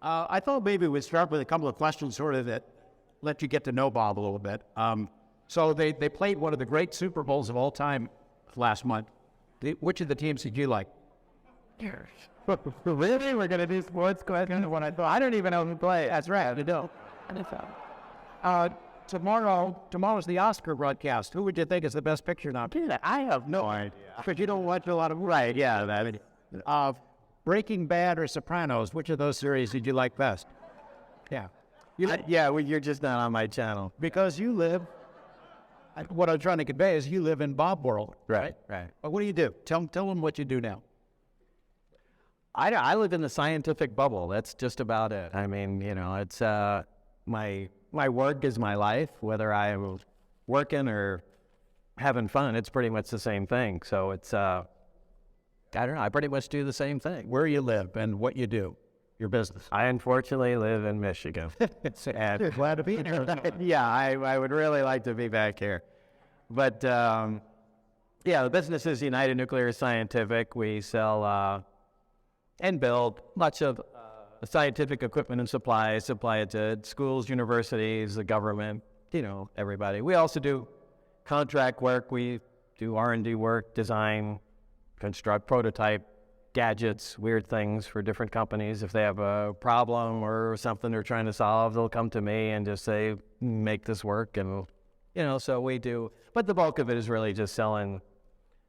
I thought maybe we'd start with a couple of questions sort of that let you get to know Bob a little bit. So they played one of the great Super Bowls of all time last month. Which of the teams did you like? Really? We're going to do sports questions? When I thought, I don't even know who plays. That's right. You don't. Tomorrow's the Oscar broadcast. Who would you think is the best picture nominee? I have no idea. Because you don't watch a lot of... Right, yeah. Breaking Bad or Sopranos, which of those series did you like best? Yeah. You're just not on my channel. Because you live... What I'm trying to convey is you live in Bob world. Right. But what do you do? Tell them what you do now. I live in the scientific bubble. That's just about it. I mean, it's my work is my life. Whether I'm working or having fun, it's pretty much the same thing. So it's, I don't know, I pretty much do the same thing. Where you live and what you do, your business. I unfortunately live in Michigan. And glad to be here. Yeah, I would really like to be back here. But, the business is United Nuclear Scientific. We sell and build much of scientific equipment and supplies, supply it to schools, universities, the government, everybody. We also do contract work. We do R&D work, design, construct, prototype, gadgets, weird things for different companies. If they have a problem or something they're trying to solve, they'll come to me and just say, make this work. And, so we do. But the bulk of it is really just selling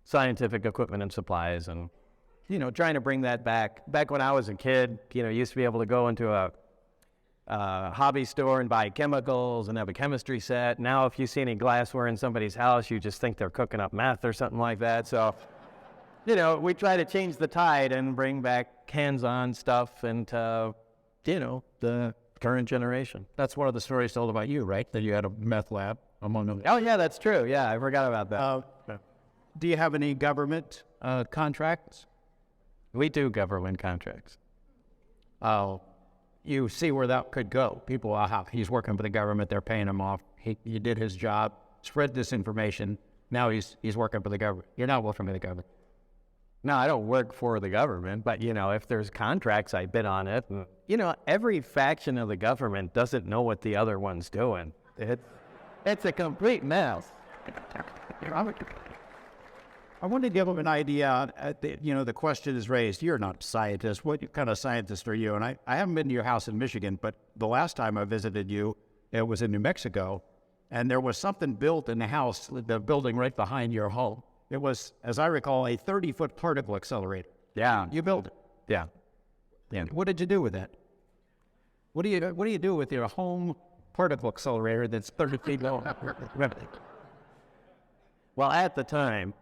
scientific equipment and supplies and, trying to bring that back. Back when I was a kid, used to be able to go into a hobby store and buy chemicals and have a chemistry set. Now, if you see any glassware in somebody's house, you just think they're cooking up meth or something like that. So, we try to change the tide and bring back hands-on stuff into, the current generation. That's one of the stories told about you, right? That you had a meth lab, among others. Oh, yeah, that's true. Yeah, I forgot about that. Do you have any government contracts? We do government contracts. You see where that could go. People, he's working for the government, they're paying him off. He did his job, spread this information. Now he's working for the government. You're not working for the government. No, I don't work for the government, but, if there's contracts, I bid on it. And, every faction of the government doesn't know what the other one's doing. It's a complete mess. I wanted to give them an idea. The question is raised. You're not a scientist. What kind of scientist are you? And I haven't been to your house in Michigan, but the last time I visited you, it was in New Mexico, and there was something built in the house, the building right behind your home. It was, as I recall, a 30-foot particle accelerator. Yeah. You built it. Yeah. What did you do with that? What do you do with your home particle accelerator that's 30 feet long? Well, at the time,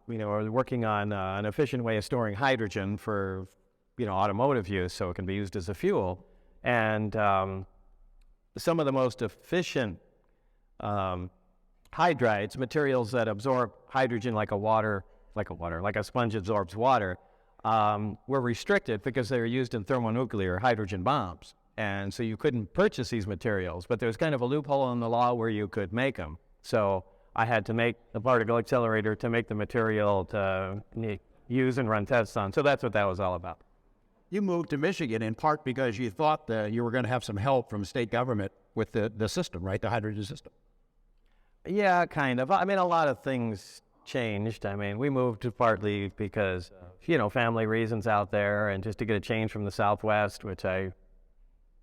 we were working on an efficient way of storing hydrogen for, automotive use, so it can be used as a fuel. And some of the most efficient hydrides, materials that absorb hydrogen like a sponge absorbs water, were restricted because they were used in thermonuclear hydrogen bombs. And so you couldn't purchase these materials, but there was kind of a loophole in the law where you could make them. So I had to make the particle accelerator to make the material to use and run tests on. So that's what that was all about. You moved to Michigan in part because you thought that you were going to have some help from state government with the system, right? The hydrogen system. Yeah, kind of. I mean, a lot of things changed. I mean, we moved partly because, family reasons out there and just to get a change from the Southwest, which I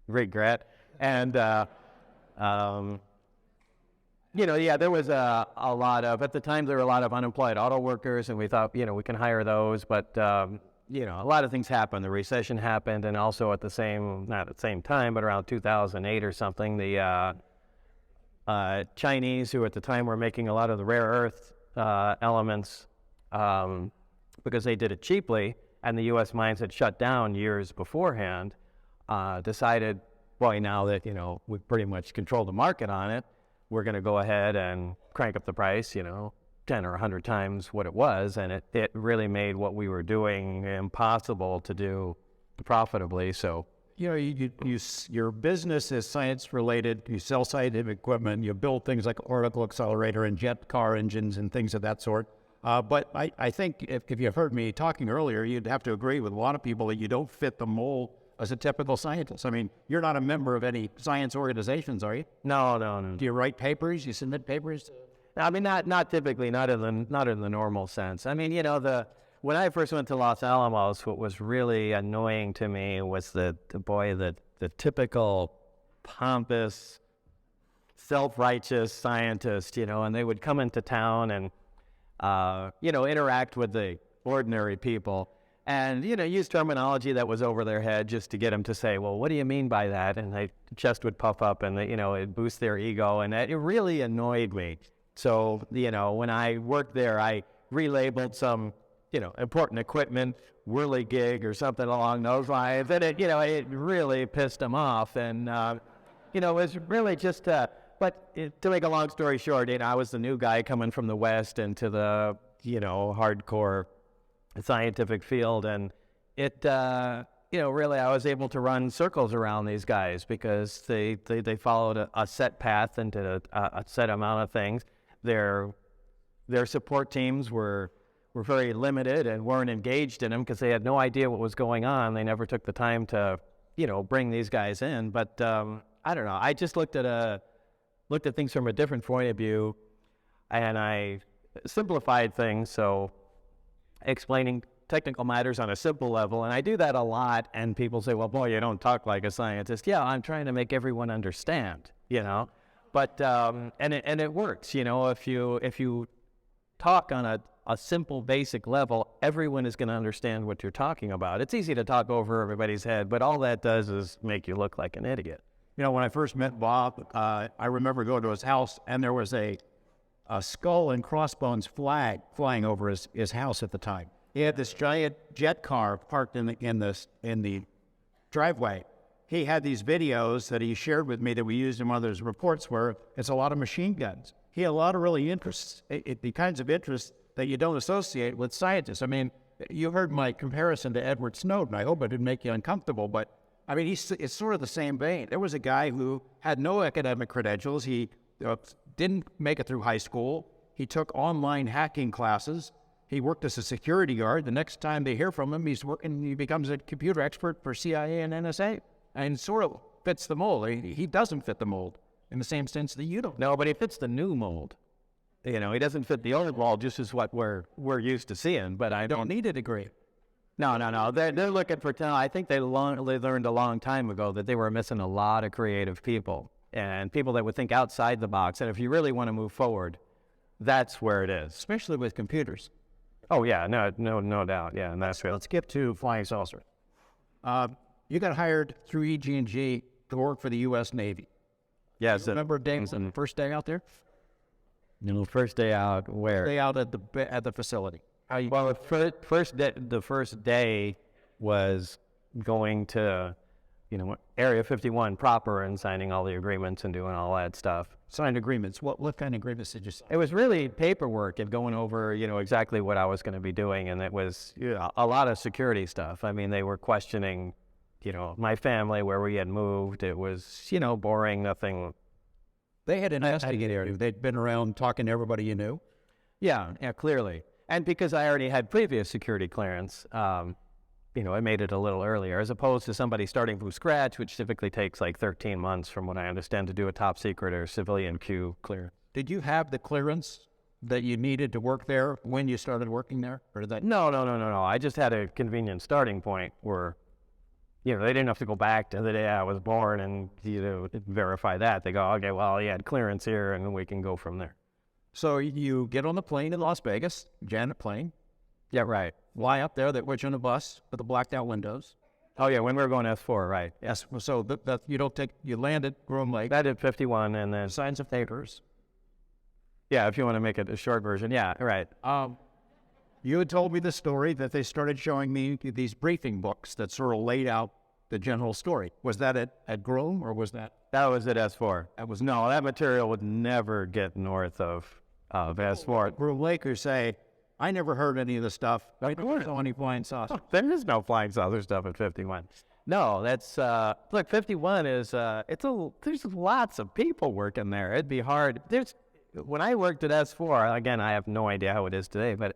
regret. And, there was a lot of, at the time, there were a lot of unemployed auto workers, and we thought, we can hire those. But, a lot of things happened. The recession happened, and also not at the same time, but around 2008 or something, the Chinese, who at the time were making a lot of the rare earth elements because they did it cheaply, and the U.S. mines had shut down years beforehand, decided, boy, now that, we pretty much control the market on it, we're going to go ahead and crank up the price, 10 or 100 times what it was, and it really made what we were doing impossible to do profitably. So, your business is science-related. You sell scientific equipment. You build things like particle accelerator and jet car engines and things of that sort. But I think if you've heard me talking earlier, you'd have to agree with a lot of people that you don't fit the mold as a typical scientist? I mean, you're not a member of any science organizations, are you? No, no, no. Do you write papers? You submit papers? I mean, not typically, not in the normal sense. I mean, when I first went to Los Alamos, what was really annoying to me was the typical pompous, self-righteous scientist, and they would come into town and, interact with the ordinary people and, use terminology that was over their head just to get them to say, well, what do you mean by that? And their chest would puff up and, it'd boost their ego. And it really annoyed me. So, when I worked there, I relabeled some, important equipment, whirligig or something along those lines. And it really pissed them off. And, it was really just, to make a long story short, I was the new guy coming from the West into the, hardcore scientific field. And it, really I was able to run circles around these guys because they followed a set path and did a set amount of things. Their support teams were very limited and weren't engaged in them because they had no idea what was going on. They never took the time to, bring these guys in. But I don't know. I just looked at things from a different point of view, and I simplified things. So explaining technical matters on a simple level, and I do that a lot. And people say, "Well, boy, you don't talk like a scientist." Yeah, I'm trying to make everyone understand. But and it works. If you talk on a simple, basic level, everyone is going to understand what you're talking about. It's easy to talk over everybody's head, but all that does is make you look like an idiot. When I first met Bob, I remember going to his house, and there was a skull and crossbones flag flying over his house at the time. He had this giant jet car parked in the driveway. He had these videos that he shared with me that we used in one of those reports where it's a lot of machine guns. He had a lot of really interests, the kinds of interests that you don't associate with scientists. I mean, you heard my comparison to Edward Snowden. I hope it didn't make you uncomfortable, but I mean, it's sort of the same vein. There was a guy who had no academic credentials. He didn't make it through high school. He took online hacking classes. He worked as a security guard. The next time they hear from him, he becomes a computer expert for CIA and NSA. And sort of fits the mold. He doesn't fit the mold in the same sense that you don't. No, but he fits the new mold. He doesn't fit the old mold, just as what we're used to seeing. But I don't need a degree. No. They're looking for talent. I think they learned a long time ago that they were missing a lot of creative people and people that would think outside the box. And if you really want to move forward, that's where it is. Especially with computers. Oh yeah, no doubt. Yeah, and that's real. Let's skip to flying saucers. You got hired through EG&G to work for the U.S. Navy. Yes. Remember the first day out there? First day out where? Day out at the facility. Well, the first day was going to, Area 51 proper and signing all the agreements and doing all that stuff. Signed agreements. What kind of agreements did you sign? It was really paperwork and going over, exactly what I was going to be doing, and it was a lot of security stuff. I mean, they were questioning, my family, where we had moved. It was, boring, nothing. They had investigated you. They'd been around talking to everybody you knew? Yeah, clearly. And because I already had previous security clearance, it made it a little earlier, as opposed to somebody starting from scratch, which typically takes like 13 months, from what I understand, to do a top secret or civilian Q clearance. Did you have the clearance that you needed to work there when you started working there? Or did that? No. I just had a convenient starting point where, they didn't have to go back to the day I was born and verify that. They go, okay, well, you had clearance here, and we can go from there. So you get on the plane in Las Vegas, Janet plane. Yeah, right. Fly up there. They put you on a bus with the blacked out windows. Oh yeah, when we were going S4, right? Yes. So you landed Groom Lake. That did 51, and then signs of papers. Yeah, if you want to make it a short version, yeah, right. You had told me the story that they started showing me these briefing books that sort of laid out the general story. Was that at Groom, or was that? That was at S4. That material would never get north of S4. Groom Lakers say, I never heard any of the stuff. I never saw any flying saucers. There is no flying saucer stuff at 51. No, that's, look, 51 is, there's lots of people working there. It'd be hard. When I worked at S4, again, I have no idea how it is today, but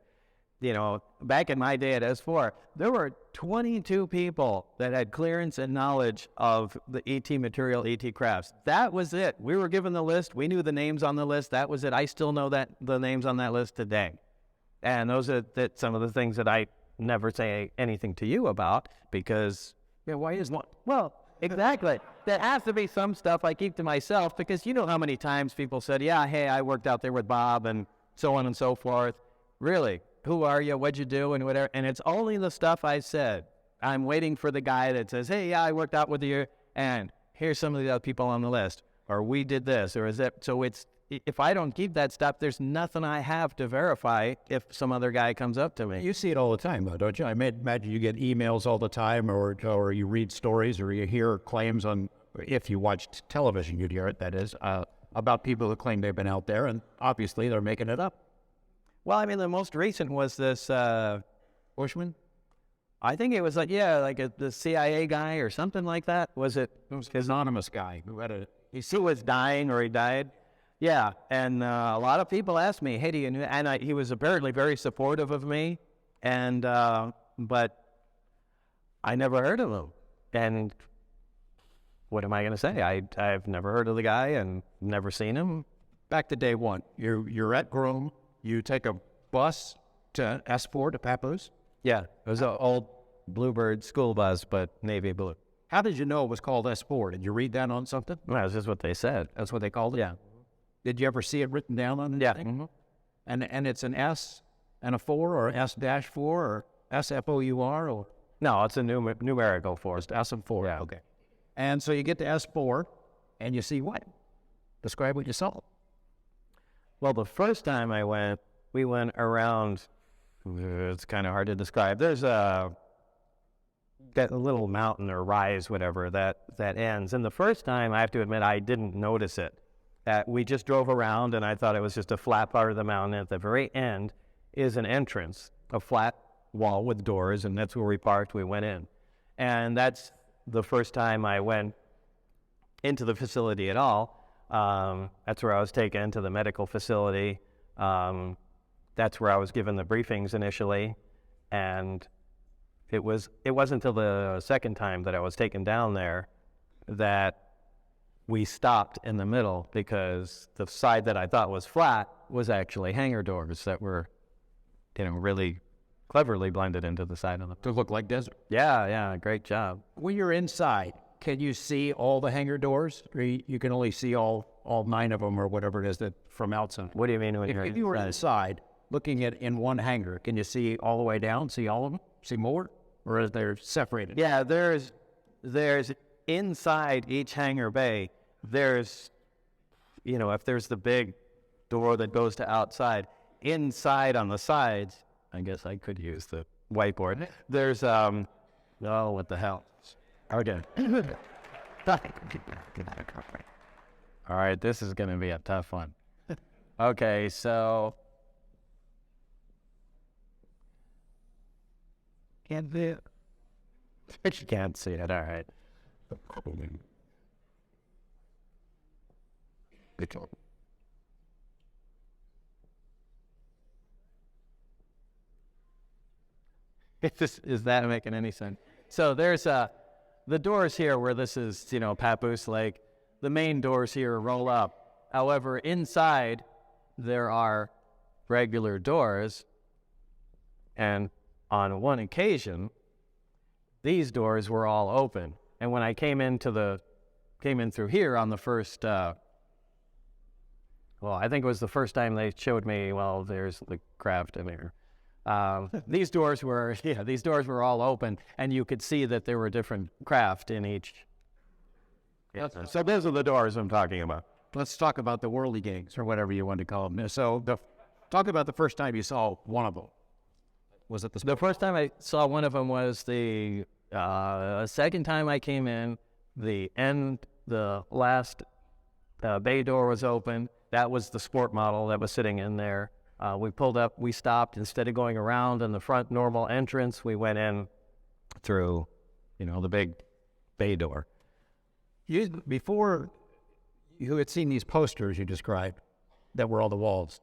back in my day at S4, there were 22 people that had clearance and knowledge of the ET material, ET crafts. That was it. We were given the list. We knew the names on the list. That was it. I still know the names on that list today. And those are some of the things that I never say anything to you about because, why is one? Well, exactly. There has to be some stuff I keep to myself because you know how many times people said, yeah, hey, I worked out there with Bob and so on and so forth. Really? Who are you? What'd you do? And whatever. And it's only the stuff I said. I'm waiting for the guy that says, hey, yeah, I worked out with you, and here's some of the other people on the list, or we did this, or is that. So if I don't keep that stuff, there's nothing I have to verify if some other guy comes up to me. You see it all the time, though, don't you? I imagine you get emails all the time, or you read stories, or you hear claims on, if you watch television, you'd hear it, that is, about people who claim they've been out there, and obviously they're making it up. Well, I mean, the most recent was this Bushman? I think it was the CIA guy or something like that. Was it? It was his anonymous guy who had he was dying or he died. Yeah, and a lot of people asked me, hey, do you know? And he was apparently very supportive of me, and but I never heard of him. And what am I going to say? I've never heard of the guy and never seen him. Back to day one. You're at Groom. You take a bus to S4 to Papoose? Yeah, it was an old Bluebird school bus, but navy blue. How did you know it was called S4? Did you read that on something? Well, that's just what they said. That's what they called it? Yeah. Did you ever see it written down on anything? Yeah. And it's an S and a 4 or S-4 or SFOUR or? No, it's a numerical 4. It's S and 4. Yeah. Okay. And so you get to S4 and you see what? Describe what you saw. Well, the first time we went around, it's kind of hard to describe. There's that little mountain or rise, whatever, that ends. And the first time, I have to admit, I didn't notice it. We just drove around, and I thought it was just a flat part of the mountain. At the very end is an entrance, a flat wall with doors, and that's where we parked. We went in. And that's the first time I went into the facility at all. That's where I was taken to the medical facility. That's where I was given the briefings initially, and it wasn't until the second time that I was taken down there that we stopped in the middle because the side that I thought was flat was actually hangar doors that were, really cleverly blended into the side of them. To look like desert. Yeah, great job. When you're inside, can you see all the hangar doors? Or you can only see all 9 of them or whatever it is that from outside? What do you mean when If you were inside, looking at in one hangar, can you see all the way down, see all of them, see more? Or is they separated? Yeah, there's inside each hangar bay, there's, if there's the big door that goes to outside, inside on the sides, I guess I could use the whiteboard. There's, what the hell? Okay. All right, this is going to be a tough one. Okay, so. Can't see it. You can't see it, all right. Is that making any sense? So there's the doors here where this is, Papoose Lake. The main doors here roll up. However, inside there are regular doors, and on one occasion, these doors were all open. And when I came in through here on the first, I think it was the first time they showed me, there's the craft in here. These doors were all open, and you could see that there were different craft in each. Yes. So those are the doors I'm talking about. Let's talk about the whirly gigs, or whatever you want to call them. So talk about the first time you saw one of them. Was it the first time I saw one of them was the second time I came in, the last bay door was open. That was the sport model that was sitting in there. We pulled up, we stopped. Instead of going around in the front normal entrance, we went in through, the big bay door. Before you had seen these posters you described that were on the walls.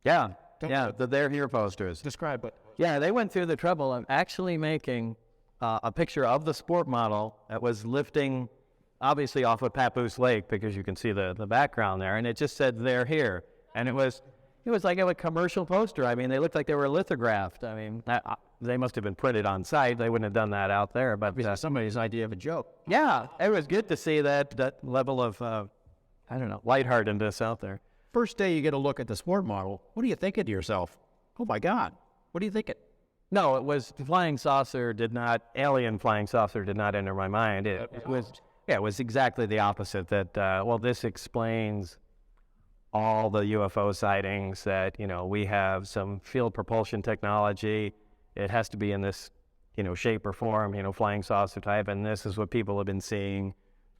Yeah, they're here posters. Describe what. Yeah, they went through the trouble of actually making a picture of the sport model that was lifting, obviously off of Papoose Lake, because you can see the background there, and it just said "They're here," and it was like a commercial poster. I mean, they looked like they were lithographed. I mean, they must have been printed on site. They wouldn't have done that out there, but Somebody's idea of a joke. yeah, it was good to see that level of I don't know, lightheartedness out there. First day you get a look at the sport model, what do you thinking to yourself? Oh my God, what are you thinking? No, it was alien flying saucer did not enter my mind. It was exactly the opposite. That well, this explains all the UFO sightings. That we have some field propulsion technology. It has to be in this shape or form, flying saucer type, and this is what people have been seeing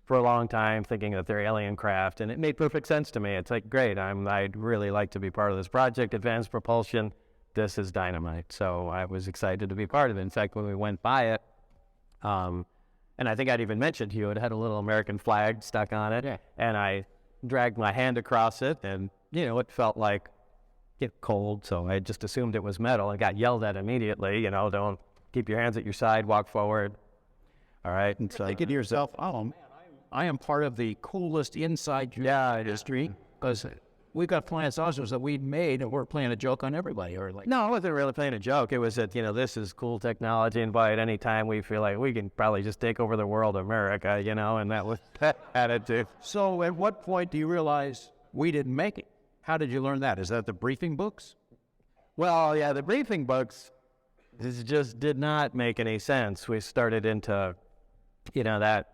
for a long time, thinking that they're alien craft, and it made perfect sense to me. It's like, great, I'd really like to be part of this project, advanced propulsion. This is dynamite. So I was excited to be part of it. In fact, when we went by it, and I think I'd even mentioned to you, it had a little American flag stuck on it, and I dragged my hand across it, and it felt like cold, so I just assumed it was metal. I got yelled at immediately, don't keep your hands at your side, walk forward. All right. And so Thinking to yourself, oh man, I am part of the coolest inside industry, because we've got flying saucers that we made and we're playing a joke on everybody. Or like, no, I wasn't really playing a joke. It was that, this is cool technology, and by at any time we feel like we can probably just take over the world, America, and that was that attitude. So at what point do you realize we didn't make it? How did you learn that? Is that the briefing books? Well, yeah, the briefing books, this just did not make any sense. We started into, that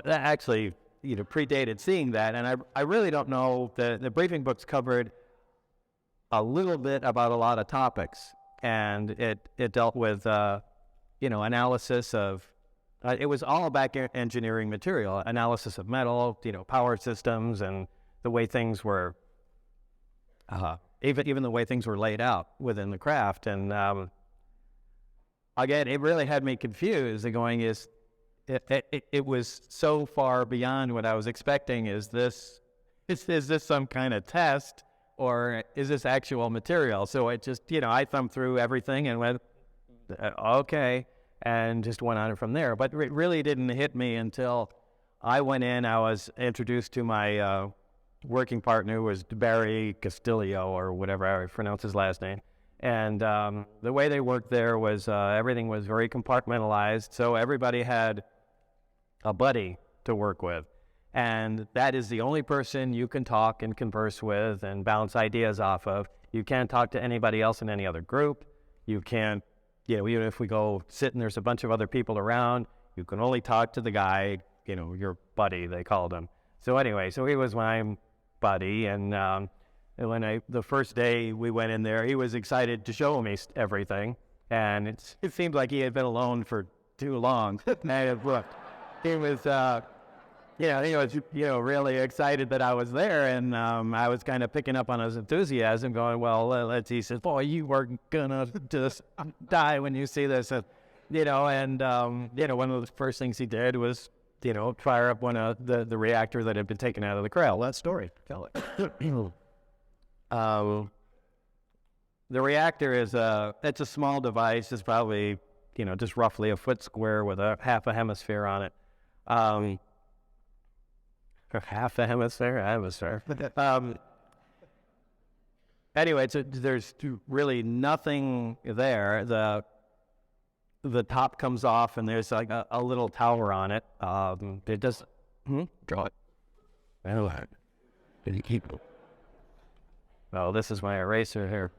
actually, predated seeing that. And I really don't know. The briefing books covered a little bit about a lot of topics. And it dealt with, analysis of, it was all back engineering material, analysis of metal, power systems, and the way things were, even the way things were laid out within the craft. And again, it really had me confused. Going it was so far beyond what I was expecting. Is this some kind of test, or is this actual material? So it just, I thumbed through everything and went, okay, and just went on from there. But it really didn't hit me until I went in. I was introduced to my working partner, who was Barry Castillo, or whatever I pronounce his last name. And the way they worked there was everything was very compartmentalized. So everybody had a buddy to work with. And that is the only person you can talk and converse with and bounce ideas off of. You can't talk to anybody else in any other group. You can't, even if we go sit and there's a bunch of other people around, you can only talk to the guy, your buddy, they called him. So anyway, so he was my buddy, and when the first day we went in there, he was excited to show me everything, and it seemed like he had been alone for too long. And he was, he was, really excited that I was there, and I was kind of picking up on his enthusiasm, going, well, he said, boy, you are gonna just die when you see this, and one of the first things he did was, fire up one of the reactor that had been taken out of the cradle. That story, tell it. The reactor is it's a small device. It's probably, just roughly a foot square with half a hemisphere on it. Half a hemisphere. Anyway, there's really nothing there. The top comes off, and there's like a little tower on it. It does. Draw it. Did you keep it? Well, this is my eraser here.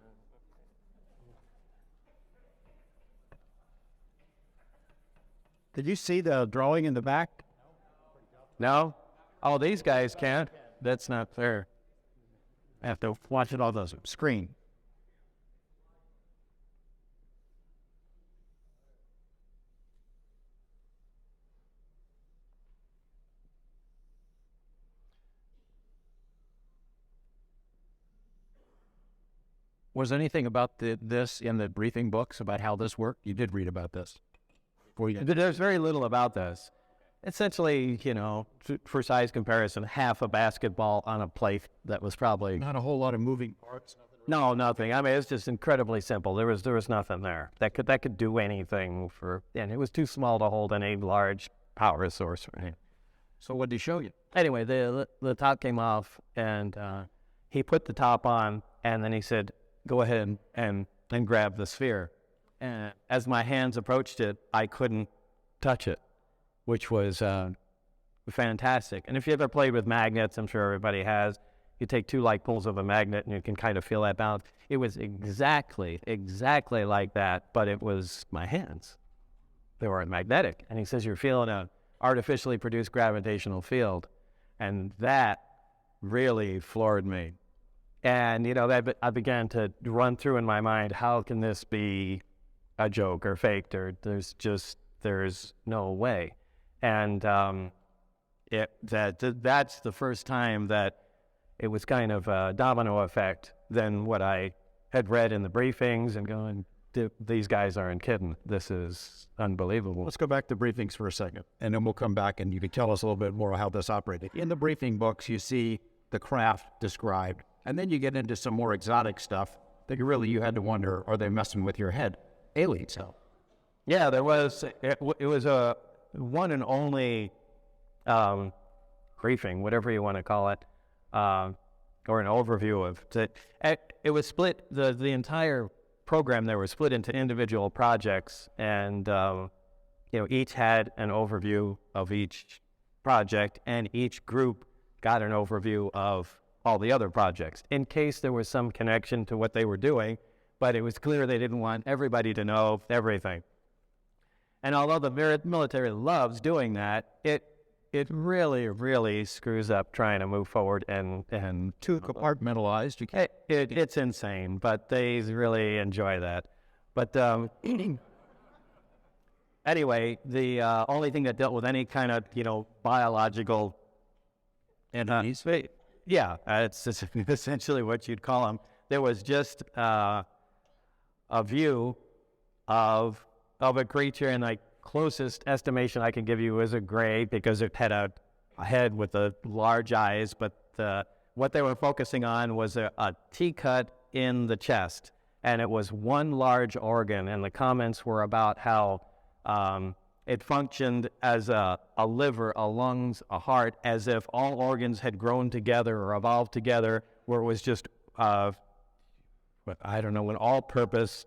Did you see the drawing in the back? No? Oh, these guys can't. That's not fair. I have to watch it on the screen. Was anything about this in the briefing books about how this worked? You did read about this. There's very little about this. Essentially, for size comparison, half a basketball on a plate that was probably... Not a whole lot of moving parts, nothing No, nothing. I mean, it's just incredibly simple. There was nothing there that could do anything and it was too small to hold any large power source. Right? So what did he show you? Anyway, the top came off, and he put the top on, and then he said, "Go ahead and grab the sphere." And as my hands approached it, I couldn't touch it, which was fantastic. And if you ever played with magnets, I'm sure everybody has. You take two like poles of a magnet and you can kind of feel that bounce. It was exactly like that, but it was my hands. They were magnetic. And he says, "You're feeling an artificially produced gravitational field." And that really floored me. And, I began to run through in my mind, how can this be a joke or faked, or there's no way. And that's the first time that it was kind of a domino effect than what I had read in the briefings and going, these guys aren't kidding. This is unbelievable. Let's go back to briefings for a second, and then we'll come back and you can tell us a little bit more how this operated. In the briefing books, you see the craft described, and then you get into some more exotic stuff that you had to wonder, are they messing with your head? Alien stuff. Yeah, it was a one and only briefing, whatever you want to call it. Or an overview of it. It was split, the entire program there was split into individual projects, and each had an overview of each project, and each group got an overview of all the other projects in case there was some connection to what they were doing, but it was clear they didn't want everybody to know everything. And although the military loves doing that, it really screws up trying to move forward and Too compartmentalized. You can't. It's insane, but they really enjoy that. But anyway, the only thing that dealt with any kind of biological entities. It's essentially what you'd call them. There was just a view of a creature, and like closest estimation I can give you is a gray, because it had a head with the large eyes, but what they were focusing on was a T-cut in the chest, and it was one large organ, and the comments were about how it functioned as a liver, a lungs, a heart, as if all organs had grown together or evolved together, where it was just, I don't know, an all-purpose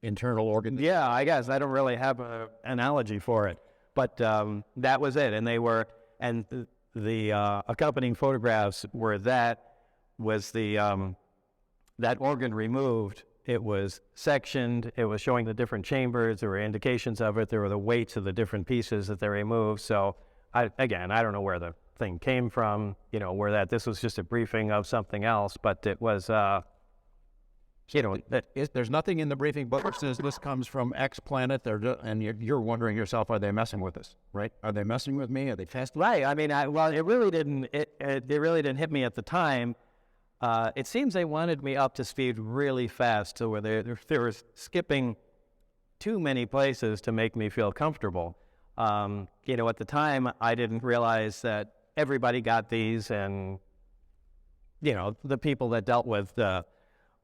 internal organ. Yeah, I guess I don't really have an analogy for it, but that was it. And the accompanying photographs were that organ removed. It was sectioned. It was showing the different chambers. There were indications of it. There were the weights of the different pieces that they removed. So I don't know where the thing came from. This was just a briefing of something else, but it was. There's nothing in the briefing book that says this comes from X planet, and you're wondering yourself, are they messing with us, right? Are they messing with me? Are they testing? Right. I mean, it really didn't. It really didn't hit me at the time. It seems they wanted me up to speed really fast, so where they were skipping too many places to make me feel comfortable. At the time, I didn't realize that everybody got these, and the people that dealt with the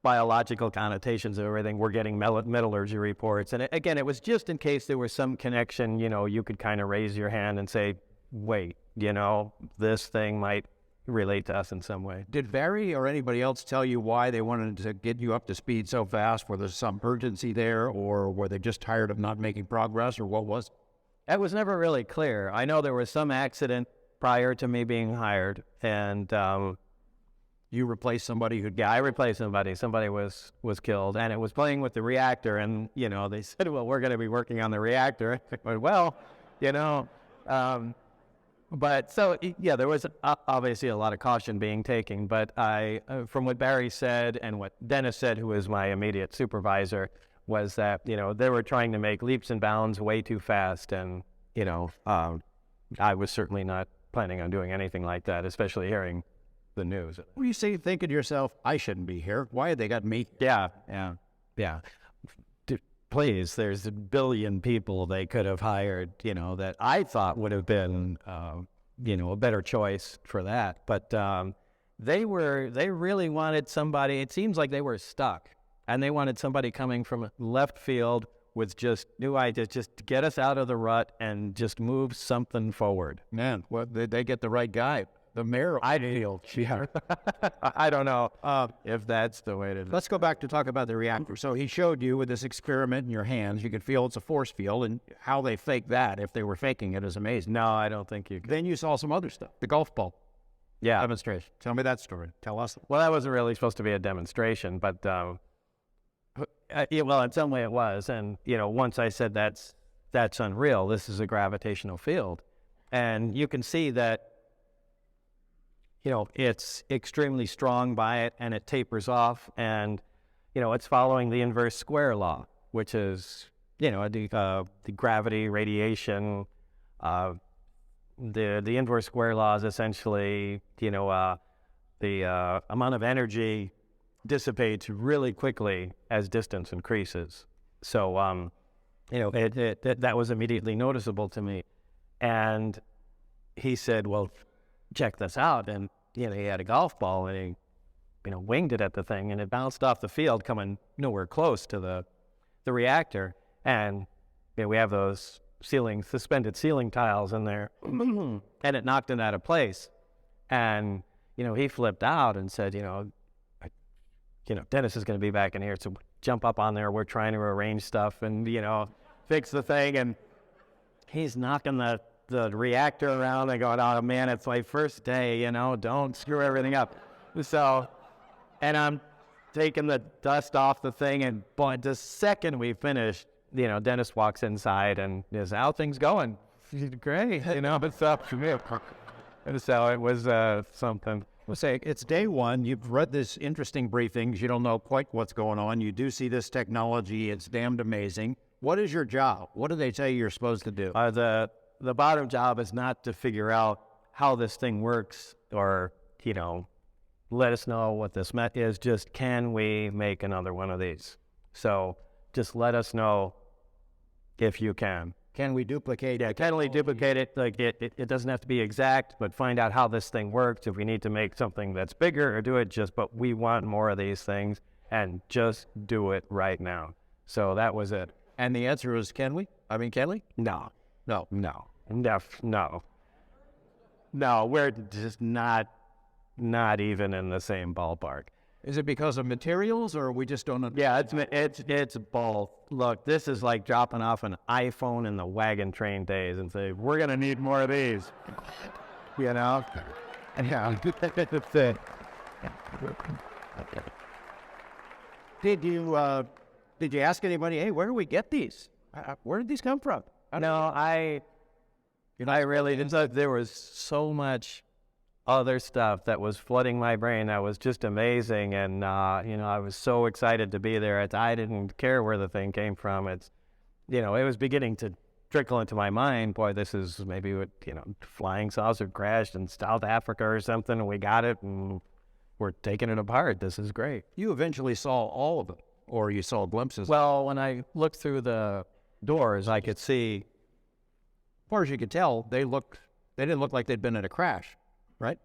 biological connotations of everything were getting metallurgy reports. And again, it was just in case there was some connection, you could kind of raise your hand and say, wait, this thing might relate to us in some way. Did Barry or anybody else tell you why they wanted to get you up to speed so fast? Were there some urgency there, or were they just tired of not making progress, or what was it? It was never really clear. I know there was some accident prior to me being hired, and you replaced somebody who... Yeah, I replaced somebody. Somebody was killed, and it was playing with the reactor, and, they said, well, we're going to be working on the reactor. But, well, but so, yeah, there was obviously a lot of caution being taken, but from what Barry said and what Dennis said, who was my immediate supervisor, was that, they were trying to make leaps and bounds way too fast, and, I was certainly not planning on doing anything like that, especially hearing the news. Well, you say, think to yourself, I shouldn't be here. Why have they got me? Yeah. Please, there's a billion people they could have hired, that I thought would have been, a better choice for that. But, they really wanted somebody. It seems like they were stuck, and they wanted somebody coming from left field with just new ideas, just to get us out of the rut and just move something forward. Man, well, they get the right guy. The mayor of Field. Yeah. I don't know if that's the way to do it. Let's go back to talk about the reactor. So he showed you with this experiment in your hands, you could feel it's a force field, and how they fake that, if they were faking it, is amazing. No, I don't think you can. Then you saw some other stuff, the golf ball Yeah. demonstration. Tell me that story. Tell us. Well, that wasn't really supposed to be a demonstration, but yeah, well, in some way it was. And once I said that's unreal. This is a gravitational field, and you can see that. It's extremely strong by it, and it tapers off, and it's following the inverse square law, which is the gravity, radiation. The inverse square law is essentially the amount of energy dissipates really quickly as distance increases. So that was immediately noticeable to me, and he said, "Well, check this out." And he had a golf ball, and he winged it at the thing, and it bounced off the field, coming nowhere close to the reactor. And we have those suspended ceiling tiles in there, and it knocked it out of place. And he flipped out and said, Dennis is going to be back in here, so jump up on there. We're trying to arrange stuff and fix the thing. And he's knocking the reactor around. I go, "Oh man, it's my first day, don't screw everything up." So, and I'm taking the dust off the thing, and boy, the second we finished, Dennis walks inside and is, "How things going?" "Great, it's up to me." And so it was something. We'll say it's day one. You've read this interesting briefings. You don't know quite what's going on. You do see this technology. It's damned amazing. What is your job? What do they tell you you're supposed to do? The bottom job is not to figure out how this thing works or, let us know what this met is. Just, can we make another one of these? So just let us know if you can. Can we duplicate? Yeah, can we duplicate it? Like it doesn't have to be exact, but find out how this thing works. If we need to make something that's bigger or do it but we want more of these things, and just do it right now. So that was it. And the answer is, can we? Can we? No. No. No, we're just not even in the same ballpark. Is it because of materials, or we just don't understand? Yeah, it's both. Look, this is like dropping off an iPhone in the wagon train days and say, "We're gonna need more of these." Yeah. Did you ask anybody, "Hey, where do we get these? Where did these come from?" No, I really didn't. There was so much other stuff that was flooding my brain that was just amazing, and I was so excited to be there. I didn't care where the thing came from. It was beginning to trickle into my mind. Boy, this is maybe what flying saucer crashed in South Africa or something, and we got it, and we're taking it apart. This is great. You eventually saw all of them, or you saw glimpses? Well, when I looked through the doors, I could see. As far as you could tell, they didn't look like they'd been in a crash, right?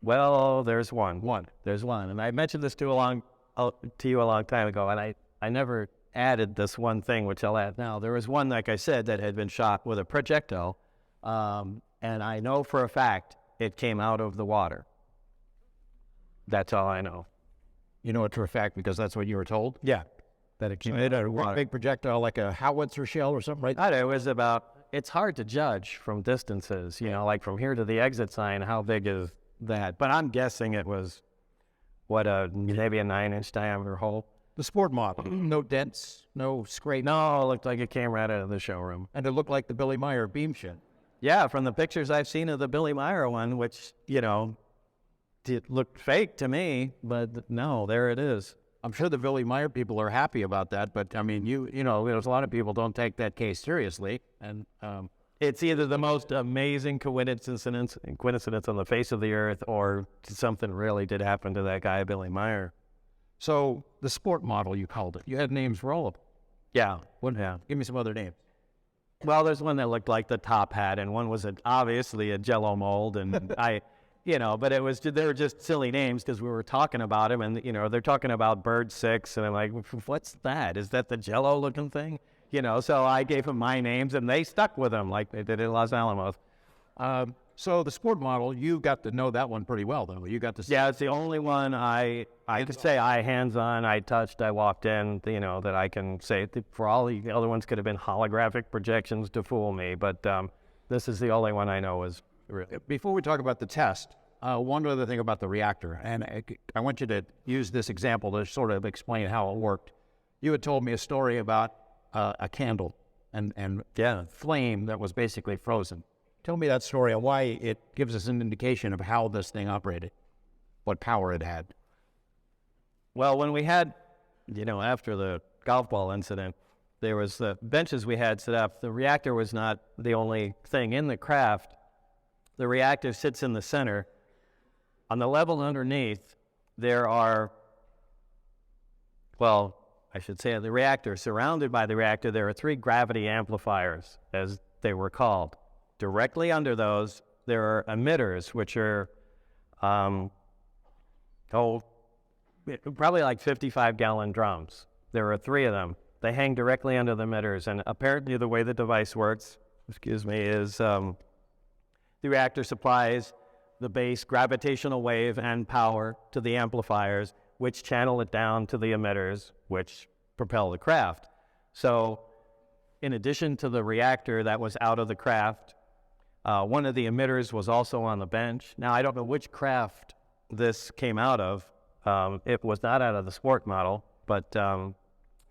Well, there's one. There's one, and I mentioned this to you a long time ago, and I never added this one thing, which I'll add now. There was one, like I said, that had been shot with a projectile, and I know for a fact it came out of the water. That's all I know. You know it for a fact because that's what you were told? Yeah. That it came out of the water. A big projectile, like a howitzer shell or something, right? It was it's hard to judge from distances, like from here to the exit sign, how big is that? But I'm guessing it was, maybe a 9-inch diameter hole. The sport model, no dents, no scrape. No, it looked like it came right out of the showroom. And it looked like the Billy Meyer beam shed. Yeah, from the pictures I've seen of the Billy Meyer one, which, it looked fake to me, but no, there it is. I'm sure the Billy Meyer people are happy about that, but there's a lot of people don't take that case seriously, and it's either the most amazing coincidence on the face of the earth, or something really did happen to that guy, Billy Meyer. So the sport model, you called it. You had names for all of them. Yeah. Yeah. Give me some other names. Well, there's one that looked like the top hat, and one was obviously a Jell-O mold, and but they were just silly names because we were talking about them, and they're talking about Bird 6, and I'm like, what's that? Is that the Jello looking thing? So I gave them my names, and they stuck with them like they did in Los Alamos. So the sport model, you got to know that one pretty well, though. You got to see. Yeah, it's the only one I could say I hands-on, I touched, I walked in, that I can say. For all the other ones could have been holographic projections to fool me, but this is the only one I know is real. Before we talk about the test, one other thing about the reactor, and I want you to use this example to sort of explain how it worked. You had told me a story about a candle and flame that was basically frozen. Tell me that story and why it gives us an indication of how this thing operated, what power it had. Well, when we had, after the golf ball incident, there was the benches we had set up. The reactor was not the only thing in the craft. The reactor sits in the center. On the level underneath, there are, the reactor. Surrounded by the reactor, there are 3 gravity amplifiers, as they were called. Directly under those, there are emitters, which are, probably like 55-gallon drums. There are 3 of them. They hang directly under the emitters, and apparently the way the device works, is the reactor supplies the base gravitational wave and power to the amplifiers, which channel it down to the emitters, which propel the craft. So, in addition to the reactor that was out of the craft, one of the emitters was also on the bench. Now, I don't know which craft this came out of. It was not out of the sport model, but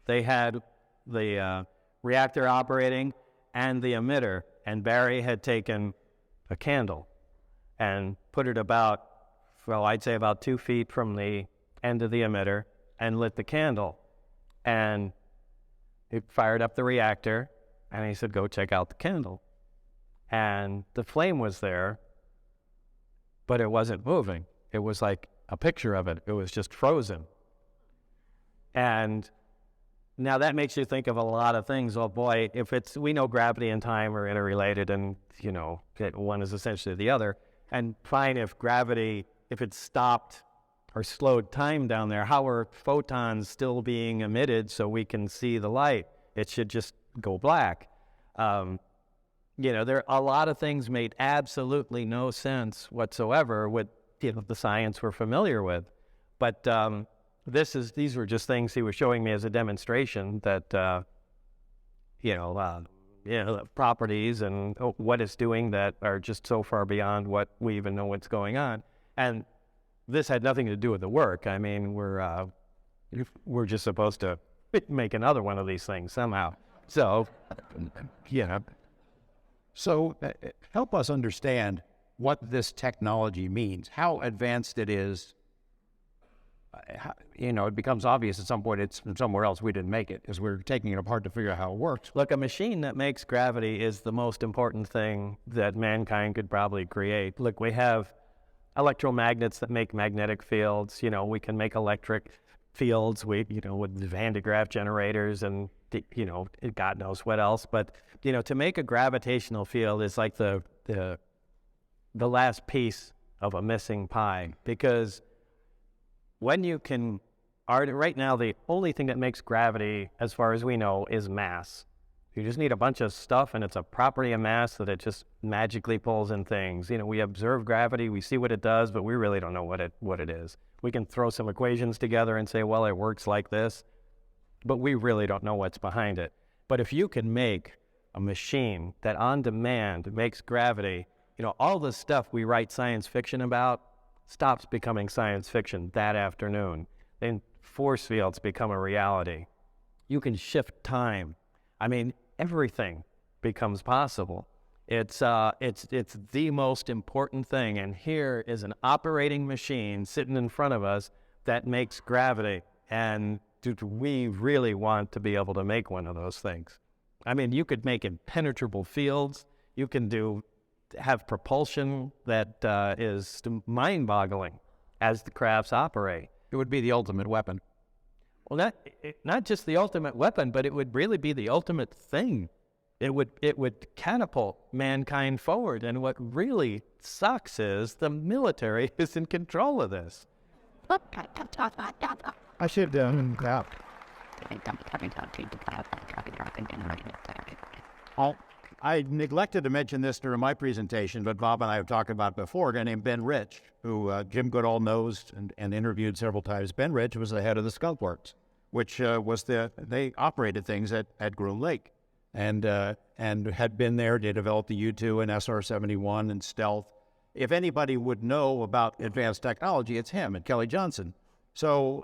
they had the reactor operating and the emitter, and Barry had taken a candle and put it I'd say about 2 feet from the end of the emitter and lit the candle. And it fired up the reactor, and he said, go check out the candle. And the flame was there, but it wasn't moving. It was like a picture of it. It was just frozen. And now that makes you think of a lot of things. Oh boy, we know gravity and time are interrelated, and that one is essentially the other. And fine, if it stopped or slowed time down there, how are photons still being emitted so we can see the light? It should just go black. There are a lot of things made absolutely no sense whatsoever with the science we're familiar with. But these were just things he was showing me as a demonstration that properties and what it's doing that are just so far beyond what we even know what's going on. And this had nothing to do with the work. I mean, we're just supposed to make another one of these things somehow. So, So help us understand what this technology means, how advanced it is. It becomes obvious at some point it's from somewhere else. We didn't make it because we're taking it apart to figure out how it works. Look, a machine that makes gravity is the most important thing that mankind could probably create. Look, we have electromagnets that make magnetic fields. We can make electric fields. With Van de Graaff generators and God knows what else. But to make a gravitational field is like the last piece of a missing pie, because when you can, right now the only thing that makes gravity, as far as we know, is mass. You just need a bunch of stuff, and it's a property of mass that it just magically pulls in things. We observe gravity, we see what it does, but we really don't know what it is. We can throw some equations together and say, well, it works like this, but we really don't know what's behind it. But if you can make a machine that on demand makes gravity, all the stuff we write science fiction about stops becoming science fiction that afternoon. Then force fields become a reality. You can shift time. I mean, everything becomes possible. It's the most important thing, and here is an operating machine sitting in front of us that makes gravity, and we really want to be able to make one of those things. I mean, you could make impenetrable fields. You can have propulsion that is mind-boggling as the crafts operate. It would be the ultimate weapon. Well, not just the ultimate weapon, but it would really be the ultimate thing. it would catapult mankind forward. And what really sucks is the military is in control of this. I should, yeah. I neglected to mention this during my presentation, but Bob and I have talked about it before. A guy named Ben Rich, who Jim Goodall knows and interviewed several times. Ben Rich was the head of the Skunk Works, which they operated things at Groom Lake, and had been there. They developed the U-2 and SR-71 and Stealth. If anybody would know about advanced technology, it's him and Kelly Johnson. So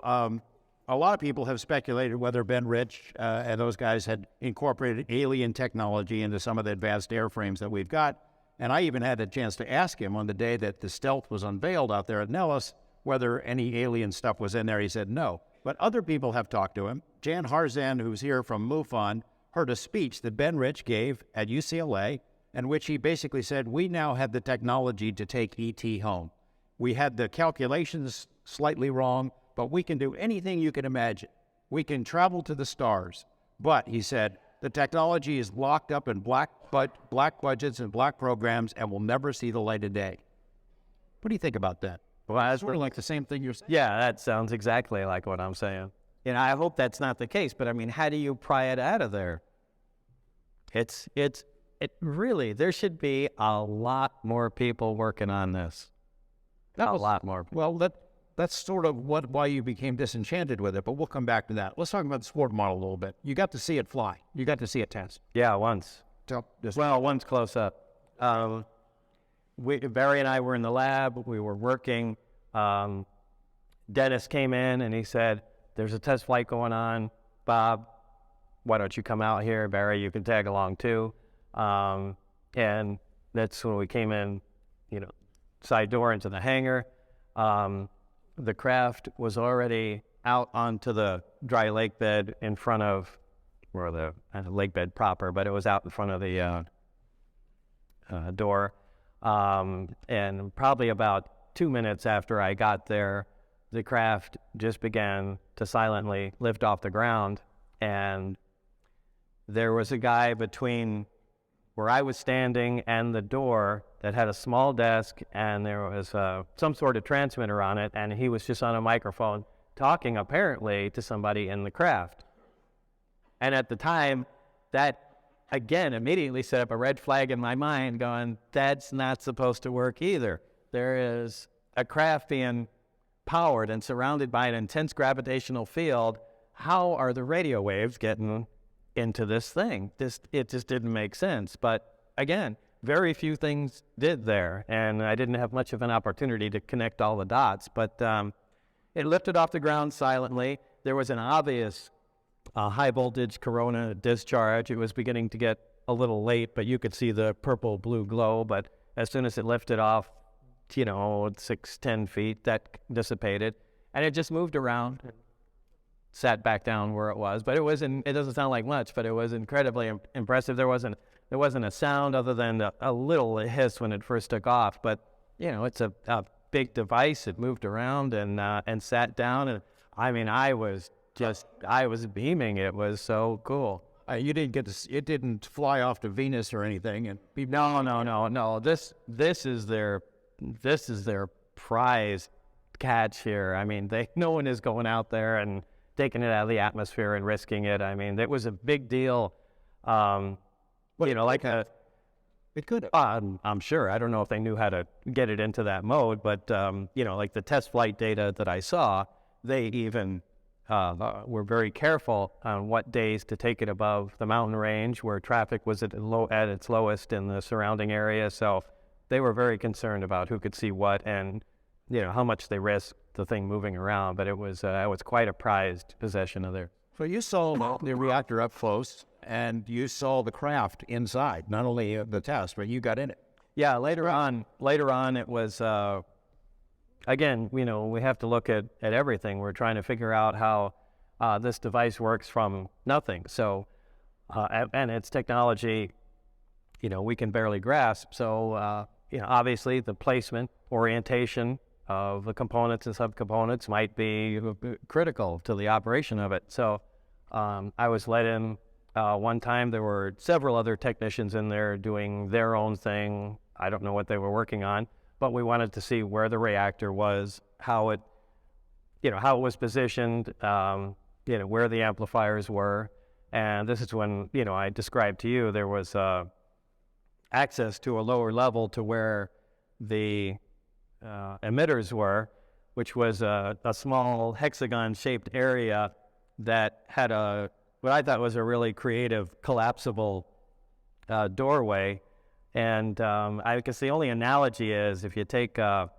a lot of people have speculated whether Ben Rich and those guys had incorporated alien technology into some of the advanced airframes that we've got. And I even had a chance to ask him on the day that the Stealth was unveiled out there at Nellis whether any alien stuff was in there. He said no. But other people have talked to him. Jan Harzan, who's here from MUFON, heard a speech that Ben Rich gave at UCLA in which he basically said, we now have the technology to take ET home. We had the calculations slightly wrong, but we can do anything you can imagine. We can travel to the stars. But, he said, the technology is locked up in black budgets and black programs and will never see the light of day. What do you think about that? Well, that's sort of like the same thing you're saying. Yeah, that sounds exactly like what I'm saying. And I hope that's not the case, but I mean, how do you pry it out of there? It really, there should be a lot more people working on this. A lot more. Well, that's sort of why you became disenchanted with it, but we'll come back to that. Let's talk about the sport model a little bit. You got to see it fly. You got to see it test. Yeah, once. Well, Once close up. Barry and I were in the lab. We were working. Dennis came in and he said, there's a test flight going on. Bob, why don't you come out here? Barry, you can tag along too. And that's when we came in, side door into the hangar. The craft was already out onto the dry lake bed in front of, or the lake bed proper, but it was out in front of the door. And probably about 2 minutes after I got there, the craft just began to silently lift off the ground. And there was a guy between where I was standing and the door that had a small desk, and there was some sort of transmitter on it, and he was just on a microphone talking apparently to somebody in the craft. And at the time, that again immediately set up a red flag in my mind going, that's not supposed to work either. There is a craft being powered and surrounded by an intense gravitational field. How are the radio waves getting into this thing? It just didn't make sense. But again, very few things did there, and I didn't have much of an opportunity to connect all the dots. But it lifted off the ground silently. There was an obvious high voltage corona discharge. It was beginning to get a little late, but you could see the purple-blue glow. But as soon as it lifted off, 6-10 feet, that dissipated, and it just moved around and sat back down where it was. But it doesn't sound like much, but it was incredibly impressive. There wasn't a sound other than a little hiss when it first took off. But it's a big device. It moved around and sat down, and I mean, I was beaming. It was so cool. You didn't get to. It didn't fly off to Venus or anything. And No. This is their prize catch here. I mean, no one is going out there and taking it out of the atmosphere and risking it. I mean, it was a big deal. It could have. I'm sure. I don't know if they knew how to get it into that mode, but like the test flight data that I saw, they even were very careful on what days to take it above the mountain range where traffic was at its lowest in the surrounding area. So they were very concerned about who could see what and how much they risked the thing moving around. But it was quite a prized possession of theirs. So you saw the reactor up close, and you saw the craft inside, not only the test, but you got in it. Yeah, later on, it was, again, we have to look at everything. We're trying to figure out how this device works from nothing. So, and its technology, we can barely grasp. So, obviously the placement, orientation of the components and subcomponents might be critical to the operation of it. So I was let in One time there were several other technicians in there doing their own thing. I don't know what they were working on, but we wanted to see where the reactor was, how it was positioned, where the amplifiers were. And this is when, I described to you there was access to a lower level to where the emitters were, which was a small hexagon-shaped area that had what I thought was a really creative collapsible doorway. And I guess the only analogy is if you take a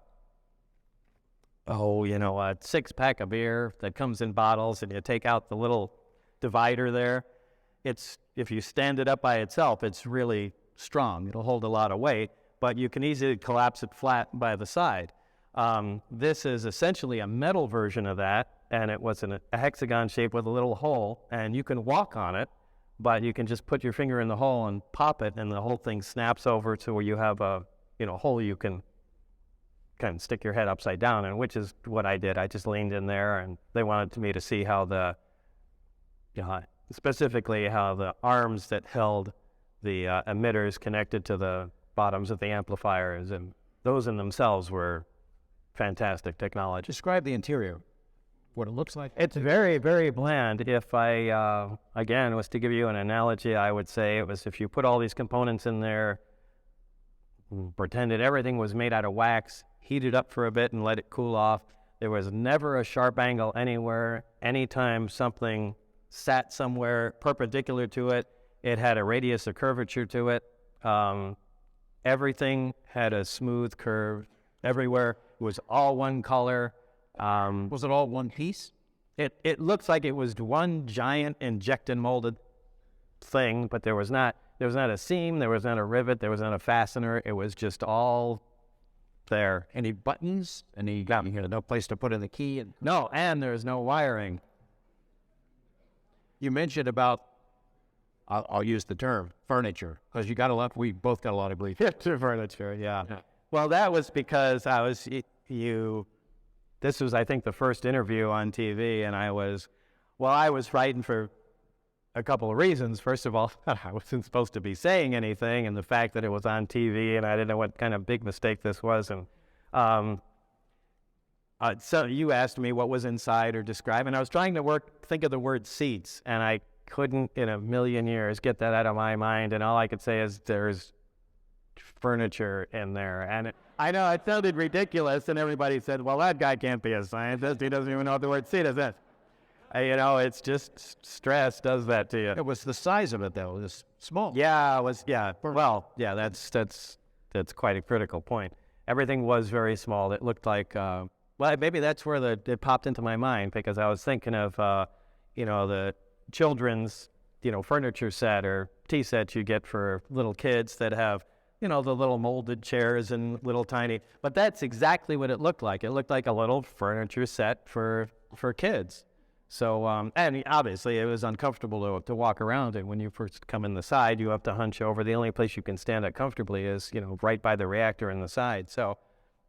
6-pack of beer that comes in bottles and you take out the little divider there, if you stand it up by itself, it's really strong. It'll hold a lot of weight, but you can easily collapse it flat by the side. This is essentially a metal version of that, and it was a hexagon shape with a little hole, and you can walk on it, but you can just put your finger in the hole and pop it, and the whole thing snaps over to where you have a hole you can kind of stick your head upside down in, which is what I did. I just leaned in there, and they wanted me to see how specifically how the arms that held the emitters connected to the bottoms of the amplifiers, and those in themselves were fantastic technology. Describe the interior, what it looks like. It's very, very bland. If I, again, was to give you an analogy, I would say it was if you put all these components in there, pretended everything was made out of wax, heated up for a bit and let it cool off. There was never a sharp angle anywhere. Anytime something sat somewhere perpendicular to it, it had a radius of curvature to it. Everything had a smooth curve everywhere. It was all one color. Was it all one piece? It looks like it was one giant inject molded thing, but there was not a seam, there was not a rivet, there was not a fastener. It was just all there. Any buttons? No place to put in the key? No, and there's no wiring. You mentioned about, I'll use the term, furniture, because we both got a lot of belief. Furniture, yeah. Well, that was because this was, I think, the first interview on TV, and I was frightened for a couple of reasons. First of all, I wasn't supposed to be saying anything, and the fact that it was on TV, and I didn't know what kind of big mistake this was. And so you asked me what was inside or describe, and I was trying to think of the word seats, and I couldn't in a million years get that out of my mind, and all I could say is there's furniture in there. And I know it sounded ridiculous, and everybody said, well, that guy can't be a scientist. He doesn't even know what the word seat is. It's just stress does that to you. It was the size of it, though. It was small. Yeah, it was, yeah. Well, yeah, that's quite a critical point. Everything was very small. It looked like, maybe that's where it popped into my mind, because I was thinking of, the children's, furniture set or tea sets you get for little kids that have, the little molded chairs and little tiny, but that's exactly what it looked like. It looked like a little furniture set for kids. So, and obviously it was uncomfortable to walk around, and when you first come in the side, you have to hunch over. The only place you can stand up comfortably is, right by the reactor in the side. So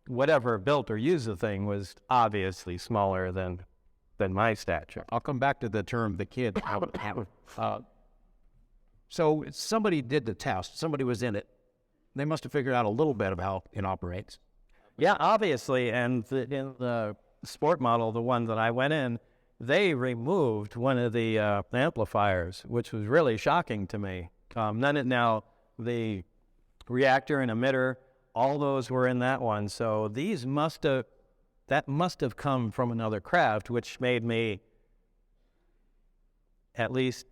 whatever built or used the thing was obviously smaller than my stature. I'll come back to the term, the kid. So somebody did the test. Somebody was in it. They must have figured out a little bit of how it operates. Yeah, obviously. And in the sport model, the one that I went in, they removed one of the amplifiers, which was really shocking to me. Now, the reactor and emitter, all those were in that one. So that must have come from another craft, which made me at least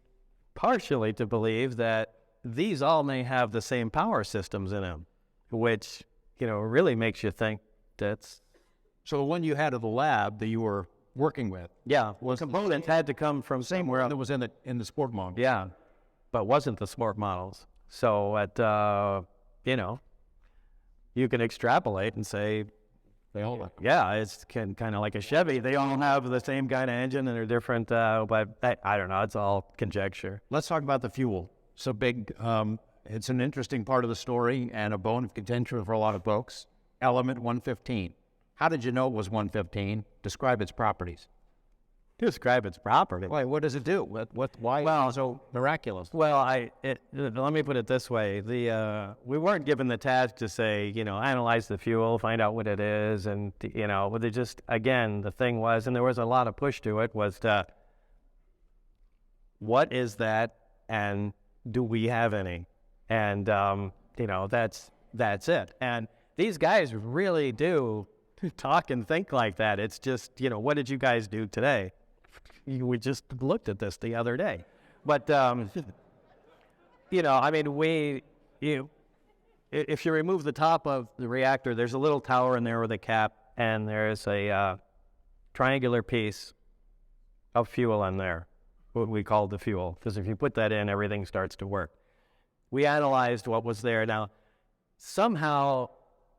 partially to believe that these all may have the same power systems in them, which, really makes you think that's... So the one you had at the lab that you were working with... Yeah, components had to come from somewhere else. That was in the sport model. Yeah, but wasn't the sport models. So you can extrapolate and say... They all... Yeah, it's kind of like a Chevy. They all have the same kind of engine, and they're different, but I don't know. It's all conjecture. Let's talk about the fuel. So big, it's an interesting part of the story and a bone of contention for a lot of folks. Element 115. How did you know it was 115? Describe its properties. describe its property. Why? What does it do? Why Well, is it so miraculous? Well, let me put it this way: we weren't given the task to say, analyze the fuel, find out what it is, and but they just, again, the thing was, and there was a lot of push to it, was to, what is that, and do we have any? And that's it. And these guys really do talk and think like that. It's just, what did you guys do today? We just looked at this the other day. But, if you remove the top of the reactor, there's a little tower in there with a cap, and there's a triangular piece of fuel in there, what we call the fuel. Because if you put that in, everything starts to work. We analyzed what was there. Now, somehow,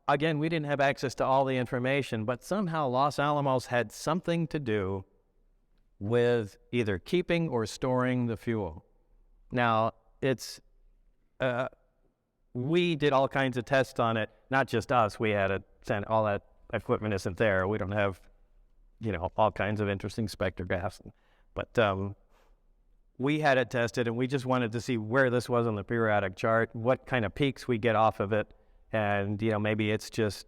again, we didn't have access to all the information, but somehow Los Alamos had something to do with either keeping or storing the fuel. Now, we did all kinds of tests on it, not just us. We had to send all that equipment isn't there. We don't have, all kinds of interesting spectrographs. But we had it tested, and we just wanted to see where this was on the periodic chart, what kind of peaks we get off of it, and, maybe it's just,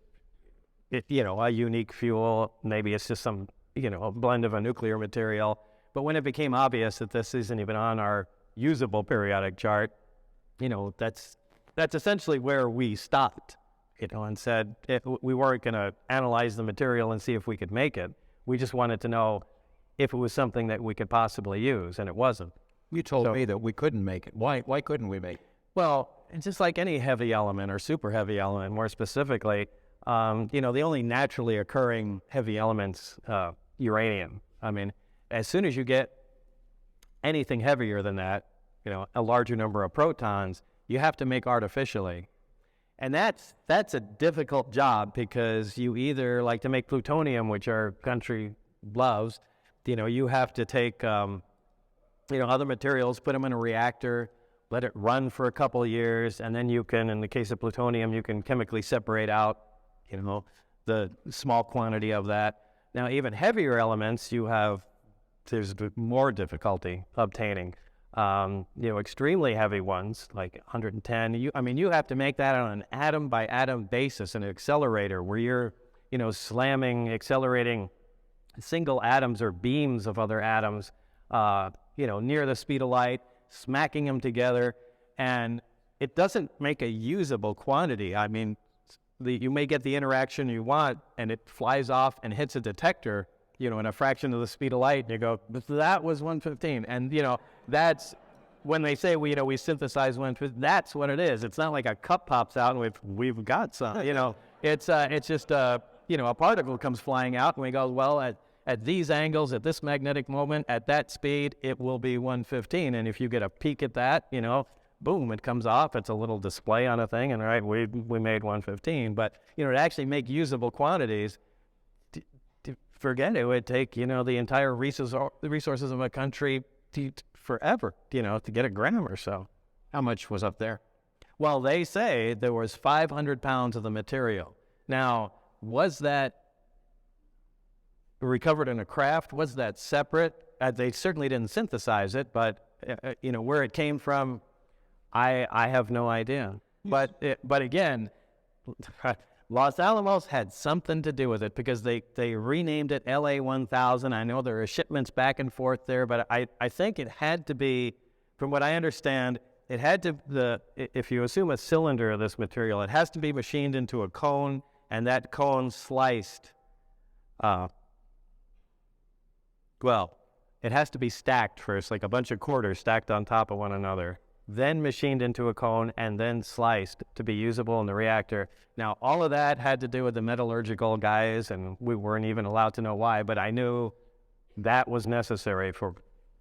a unique fuel. Maybe it's just some, a blend of a nuclear material. But when it became obvious that this isn't even on our usable periodic chart, that's essentially where we stopped, and said we weren't going to analyze the material and see if we could make it. We just wanted to know if it was something that we could possibly use, and it wasn't. You told me that we couldn't make it. Why couldn't we make it? Well, it's just like any heavy element or super heavy element, more specifically, the only naturally occurring heavy elements, uranium. I mean, as soon as you get anything heavier than that, a larger number of protons, you have to make artificially. And that's a difficult job, because you either, like to make plutonium, which our country loves, you have to take, other materials, put them in a reactor, let it run for a couple of years, and then you can, in the case of plutonium, you can chemically separate out, the small quantity of that. Now, even heavier elements, there's more difficulty obtaining. Extremely heavy ones, like 110. You have to make that on an atom by atom basis, an accelerator where you're, accelerating single atoms or beams of other atoms, near the speed of light, smacking them together, and it doesn't make a usable quantity. I mean, you may get the interaction you want, and it flies off and hits a detector, in a fraction of the speed of light, and you go, but that was 115. And, that's when they say we synthesize 115, that's what it is. It's not like a cup pops out and we've got some, it's just, a particle comes flying out, and we go, well, at these angles, at this magnetic moment, at that speed, it will be 115. And if you get a peek at that, boom, it comes off. It's a little display on a thing, and right, we made 115. But, to actually make usable quantities, forget it would take, the entire resources of a country forever, to get a gram or so. How much was up there? Well, they say there was 500 pounds of the material. Now, was that recovered in a craft? Was that separate? They certainly didn't synthesize it, but, where it came from, I have no idea. But again, Los Alamos had something to do with it, because they renamed it LA 1000. I know there are shipments back and forth there, but I think it had to be, from what I understand, it had to, if you assume a cylinder of this material, it has to be machined into a cone, and that cone sliced, it has to be stacked first, like a bunch of quarters stacked on top of one another, then machined into a cone, and then sliced to be usable in the reactor. Now, all of that had to do with the metallurgical guys, and we weren't even allowed to know why, but I knew that was necessary for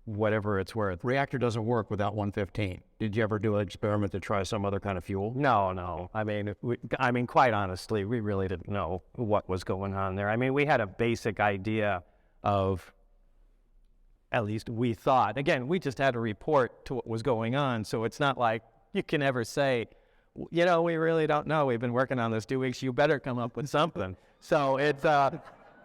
whatever it's worth. Reactor doesn't work without 115. Did you ever do an experiment to try some other kind of fuel? No. I mean, quite honestly, we really didn't know what was going on there. I mean, we had a basic idea of, at least we thought. Again, we just had a report to what was going on, so it's not like you can ever say, we really don't know. We've been working on this 2 weeks. You better come up with something. So it's,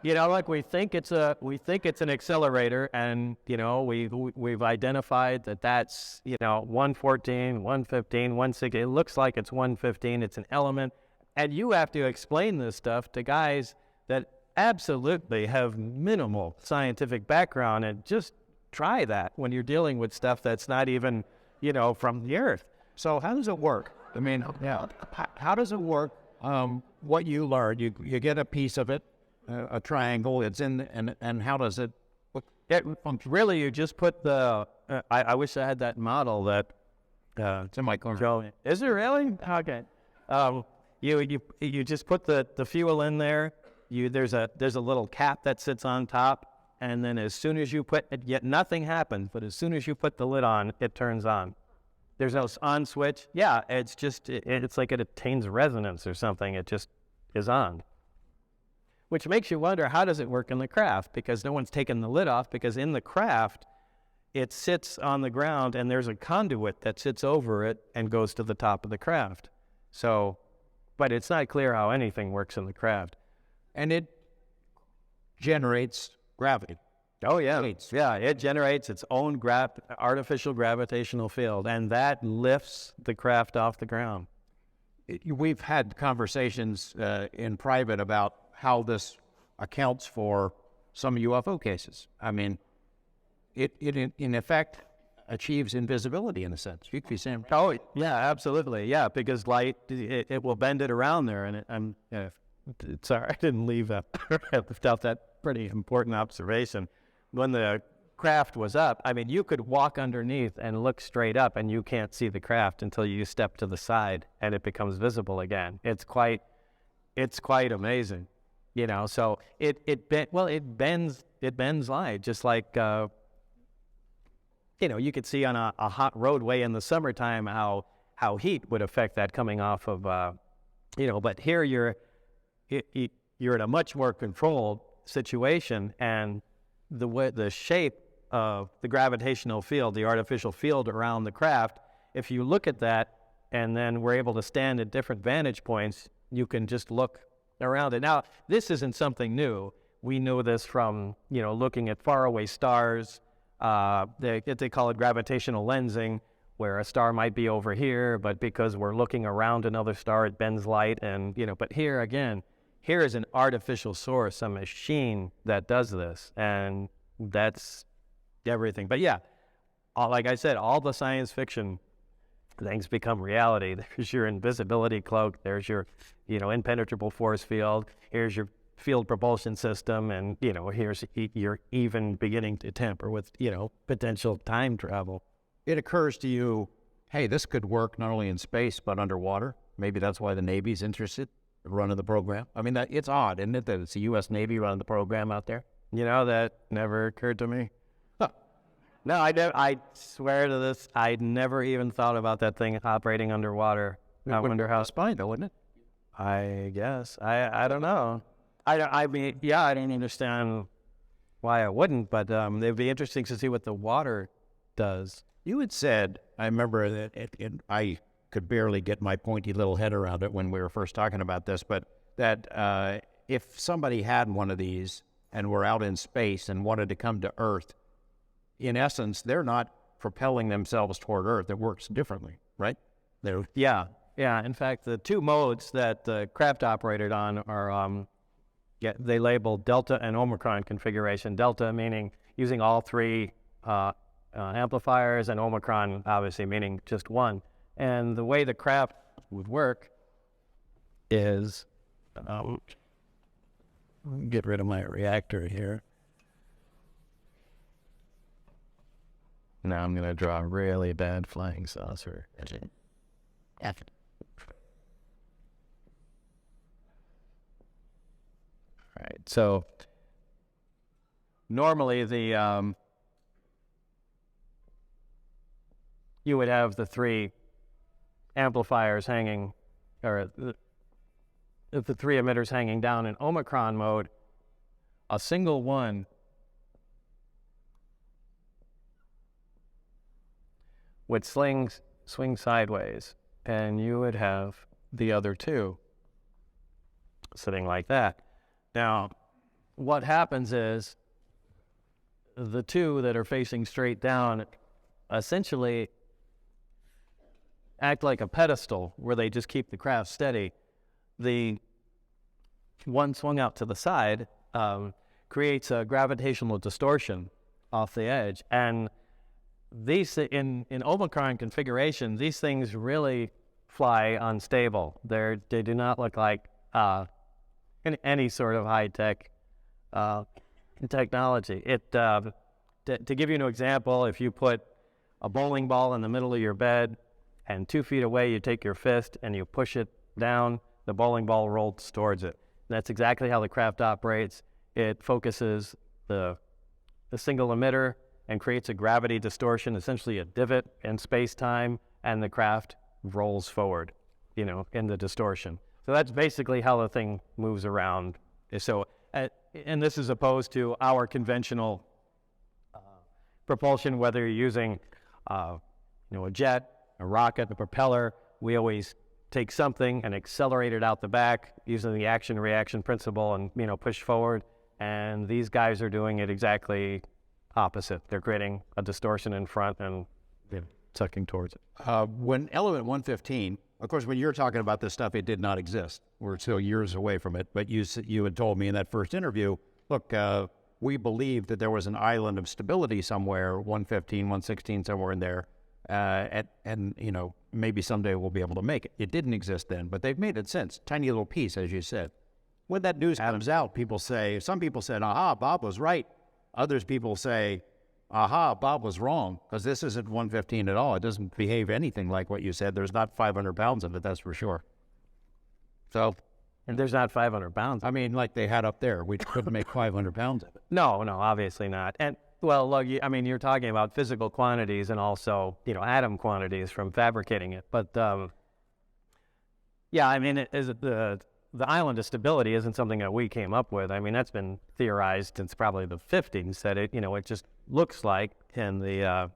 like we think it's an accelerator, and we've identified that that's 114, 115, 160. It looks like it's 115. It's an element, and you have to explain this stuff to guys that absolutely have minimal scientific background, and just try that when you're dealing with stuff that's not even from the Earth. So how does it work? I mean, yeah, how does it work? What you learn, you get a piece of it, a triangle. It's in, and how does it? Really, you just put the. I wish I had that model that. It's in my car. Is it really? Okay. You just put the fuel in there. There's a little cap that sits on top, and then as soon as you put it, yet nothing happens. But as soon as you put the lid on, it turns on. There's no on switch. Yeah, it's just it's like it attains resonance or something. It just is on. Which makes you wonder, how does it work in the craft? Because no one's taken the lid off, because in the craft, it sits on the ground and there's a conduit that sits over it and goes to the top of the craft. So, but it's not clear how anything works in the craft. And it generates gravity. Oh, yeah. Yeah, it generates its own artificial gravitational field, and that lifts the craft off the ground. We've had conversations in private about how this accounts for some UFO cases. I mean, it in effect achieves invisibility in a sense. You could be saying, oh, yeah, absolutely. Yeah, because light, it will bend it around there, and sorry, I didn't leave that. I left out that pretty important observation. When the craft was up, I mean, you could walk underneath and look straight up, and you can't see the craft until you step to the side, and it becomes visible again. It's quite amazing, So it bends light, just like you could see on a hot roadway in the summertime how heat would affect that coming off of But here you're in a much more controlled situation, and the shape of the gravitational field, the artificial field around the craft, if you look at that and then we're able to stand at different vantage points, you can just look around it. Now, this isn't something new. We know this from, looking at faraway stars. They call it gravitational lensing, where a star might be over here, but because we're looking around another star, it bends light. And, but here again, here is an artificial source, a machine that does this, and that's everything. But yeah, like I said, all the science fiction things become reality. There's your invisibility cloak, there's your, impenetrable force field, here's your field propulsion system, and, here's you're even beginning to tamper with, potential time travel. It occurs to you, hey, this could work not only in space, but underwater. Maybe that's why the Navy's interested. Running the program. I mean, it's odd, isn't it, that it's the U.S. Navy running the program out there? That never occurred to me. Huh. No, I swear to this, I never even thought about that thing operating underwater. I wonder how. It's fine, though, wouldn't it? I guess. I don't know. I mean, yeah, I don't understand why I wouldn't, but it'd be interesting to see what the water does. You had said, I remember that I could barely get my pointy little head around it when we were first talking about this, but that if somebody had one of these and were out in space and wanted to come to Earth, in essence, they're not propelling themselves toward Earth. It works differently, right? Yeah. In fact, the two modes that the craft operated on are, they label Delta and Omicron configuration. Delta meaning using all three amplifiers, and Omicron obviously meaning just one. And the way the craft would work is, get rid of my reactor here. Now I'm going to draw a really bad flying saucer. All right, so normally you would have the three amplifiers hanging, or the three emitters hanging down. In Omicron mode, a single one would swing sideways, and you would have the other two sitting like that. Now, what happens is the two that are facing straight down essentially act like a pedestal where they just keep the craft steady. The one swung out to the side creates a gravitational distortion off the edge. And these, in Omicron configuration, these things really fly unstable. They do not look like any sort of high-tech technology. To give you an example, if you put a bowling ball in the middle of your bed and 2 feet away you take your fist and you push it down, the bowling ball rolls towards it. That's exactly how the craft operates. It focuses the single emitter and creates a gravity distortion, essentially a divot in space-time, and the craft rolls forward, in the distortion. So that's basically how the thing moves around. So, and this is opposed to our conventional propulsion, whether you're using, a jet, a rocket, a propeller. We always take something and accelerate it out the back using the action-reaction principle and, push forward. And these guys are doing it exactly opposite. They're creating a distortion in front and sucking towards it. When element 115, of course, when you're talking about this stuff, it did not exist. We're still years away from it. But you had told me in that first interview, look, we believed that there was an island of stability somewhere, 115, 116, somewhere in there. And maybe someday we'll be able to make it. It didn't exist then, but they've made it since. Tiny little piece, as you said. When that news comes out, some people said, aha, Bob was right. Others people say, aha, Bob was wrong, because this isn't 115 at all. It doesn't behave anything like what you said. There's not 500 pounds of it, that's for sure. So, and there's not 500 pounds. I mean, like they had up there. We couldn't make 500 pounds of it. No, obviously not. And, well, look, you're talking about physical quantities and also, atom quantities from fabricating it. But, the island of stability isn't something that we came up with. I mean, that's been theorized since probably the 50s, that it just looks like in the,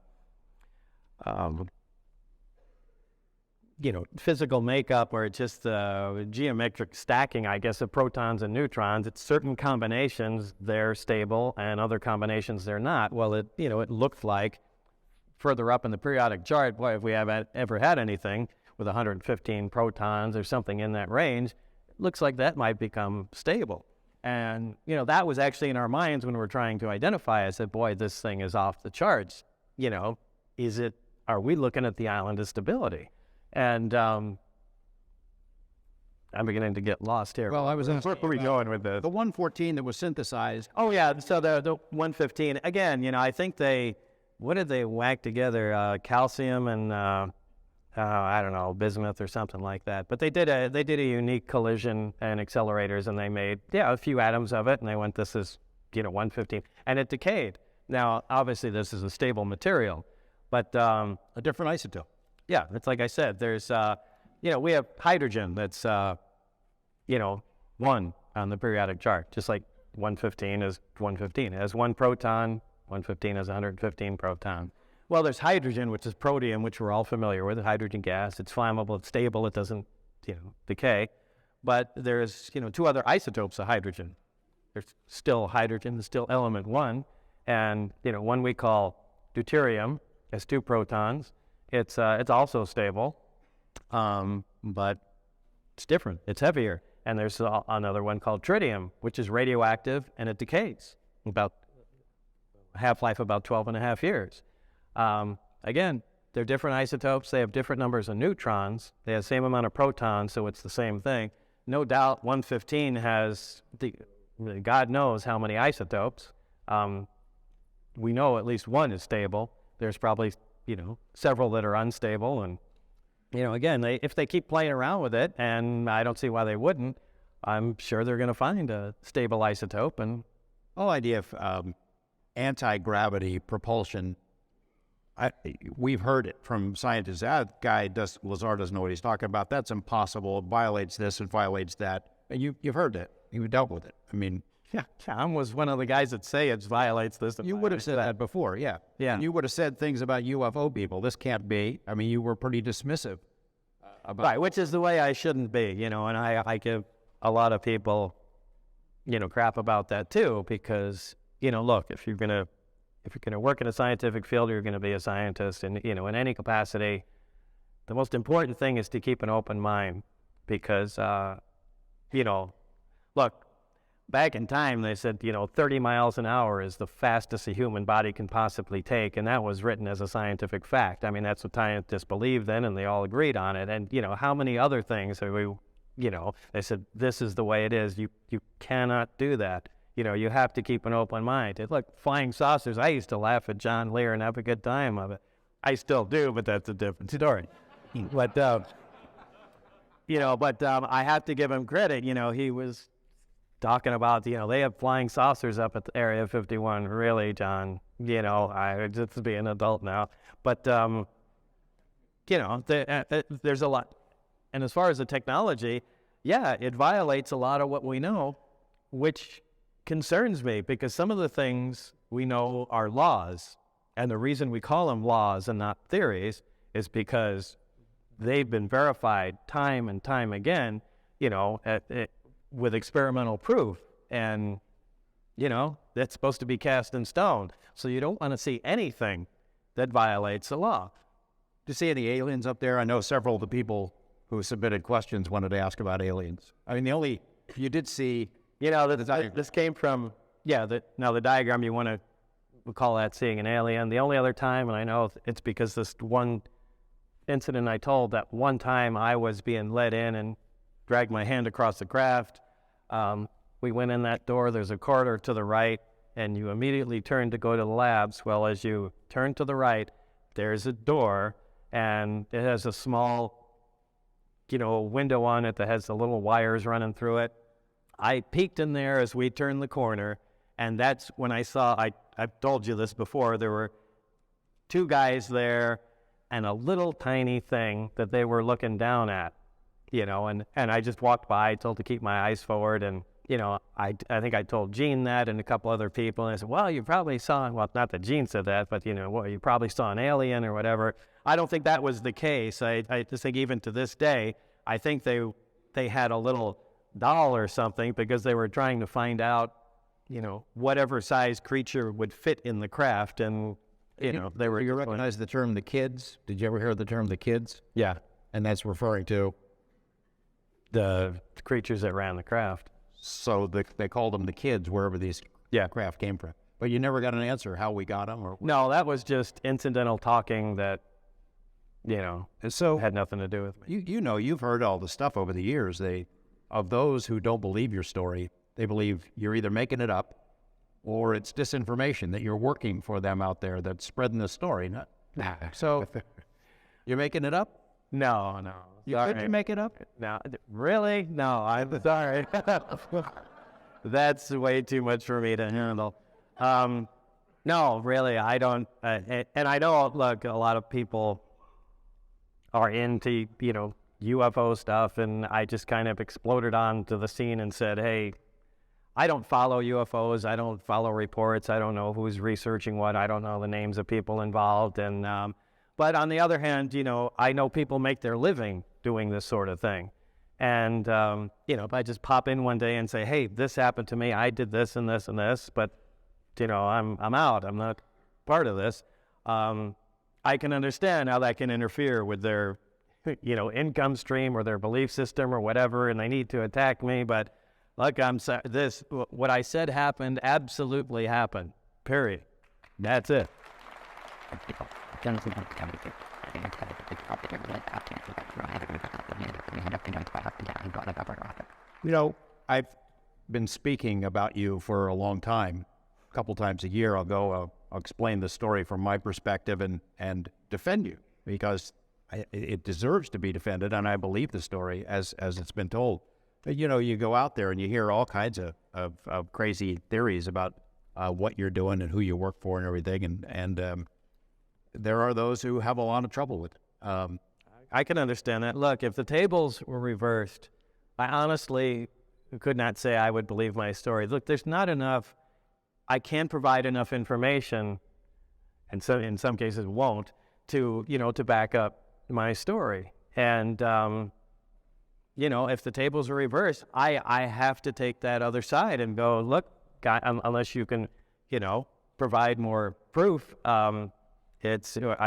physical makeup, or just the geometric stacking, I guess, of protons and neutrons. It's certain combinations, they're stable, and other combinations, they're not. Well, it looked like further up in the periodic chart, boy, if we have ever had anything with 115 protons or something in that range, looks like that might become stable. And, that was actually in our minds when we were trying to identify it. I said, boy, this thing is off the charts. Are we looking at the island of stability? And I'm beginning to get lost here. Well, I was where are we going with this? The 114 that was synthesized. Oh, yeah, so the 115. Again, I think what did they whack together? Calcium and... I don't know, bismuth or something like that. But they did a unique collision and accelerators, and they made a few atoms of it, and they went, this is 115, and it decayed. Now, obviously, this is a stable material, but a different isotope. Yeah, it's like I said. There's we have hydrogen that's 1 on the periodic chart, just like 115 is 115. It has 1 proton. 115 has 115 protons. Well, there's hydrogen, which is protium, which we're all familiar with, hydrogen gas. It's flammable, it's stable, it doesn't, decay. But there's, 2 other isotopes of hydrogen. There's still hydrogen, there's still element 1, and, one we call deuterium has 2 protons. It's also stable, but it's different, it's heavier. And there's another one called tritium, which is radioactive, and it decays about half-life about 12 and a half years. Again, they're different isotopes. They have different numbers of neutrons. They have the same amount of protons, so it's the same thing. No doubt 115 has, God knows how many isotopes. We know at least 1 is stable. There's probably, several that are unstable. And, again, if they keep playing around with it, and I don't see why they wouldn't, I'm sure they're going to find a stable isotope. And the whole idea of anti-gravity propulsion, we've heard it from scientists. That guy, Lazar, doesn't know what he's talking about. That's impossible. It violates this and violates that. And you've heard it. You've dealt with it. I mean, Tom was one of the guys that say it violates this. You would have said that before, yeah. And you would have said things about UFO people. This can't be. I mean, you were pretty dismissive about right, which is the way I shouldn't be, and I give a lot of people crap about that too, because, look, if you're gonna work in a scientific field, you're gonna be a scientist, and in any capacity, the most important thing is to keep an open mind, because look, back in time they said 30 miles an hour is the fastest a human body can possibly take, and that was written as a scientific fact. I mean, that's what scientists believed then, and they all agreed on it. And how many other things are we? They said, this is the way it is. You cannot do that. You have to keep an open mind. It's like flying saucers. I used to laugh at John Lear and have a good time of it. I still do, but that's a different story. But, I have to give him credit. He was talking about, they have flying saucers up at the Area 51. Really, John? I just be an adult now. But, there's a lot. And as far as the technology, yeah, it violates a lot of what we know, which concerns me, because some of the things we know are laws. And the reason we call them laws and not theories is because they've been verified time and time again, with experimental proof. And, that's supposed to be cast in stone. So you don't want to see anything that violates the law. Do you see any aliens up there? I know several of the people who submitted questions wanted to ask about aliens. I mean, you did see... this came from, the diagram, you want to call that seeing an alien. The only other time, and I know it's because this one incident I told, that one time I was being let in and dragged my hand across the craft. We went in that door, there's a corridor to the right, and you immediately turn to go to the labs. Well, as you turn to the right, there's a door, and it has a small window on it that has the little wires running through it. I peeked in there as we turned the corner, and that's when I saw, I've told you this before, there were two guys there and a little tiny thing that they were looking down at, and I just walked by, told to keep my eyes forward, and, I think I told Gene that and a couple other people, and I said, well, you probably saw, well, not that Gene said that, but, you probably saw an alien or whatever. I don't think that was the case. I just think even to this day, I think they had a little doll or something, because they were trying to find out, whatever size creature would fit in the craft, and, they were... You recognize the term the kids? Did you ever hear the term the kids? Yeah. And that's referring to? The creatures that ran the craft. So they called them the kids, wherever these craft came from. But you never got an answer how we got them? Or... No, that was just incidental talking that, had nothing to do with me. You've heard all the stuff over the years. Of those who don't believe your story, they believe you're either making it up or it's disinformation, that you're working for them out there that's spreading the story. So you're making it up? No. You couldn't make it up? No, really? No, I'm sorry. That's way too much for me to handle. No, really, I don't. And I know, look, a lot of people are into, UFO stuff, and I just kind of exploded onto the scene and said, hey, I don't follow UFOs, I don't follow reports, I don't know who's researching what, I don't know the names of people involved, and but on the other hand, I know people make their living doing this sort of thing, and if I just pop in one day and say, hey, this happened to me, I did this and this and this, but I'm out, I'm not part of this, I can understand how that can interfere with their income stream or their belief system or whatever, and they need to attack me. But look, what I said happened, absolutely happened, period. That's it. I've been speaking about you for a long time. A couple times a year I'll explain the story from my perspective and defend you, because it deserves to be defended, and I believe the story as it's been told. But, you go out there and you hear all kinds of crazy theories about what you're doing and who you work for and everything, and there are those who have a lot of trouble with it. I can understand that. Look, if the tables were reversed, I honestly could not say I would believe my story. Look, there's not enough, I can't provide enough information, and so in some cases won't, to back up my story. And if the tables are reversed, I have to take that other side and go, look, guy, unless you can, provide more proof, I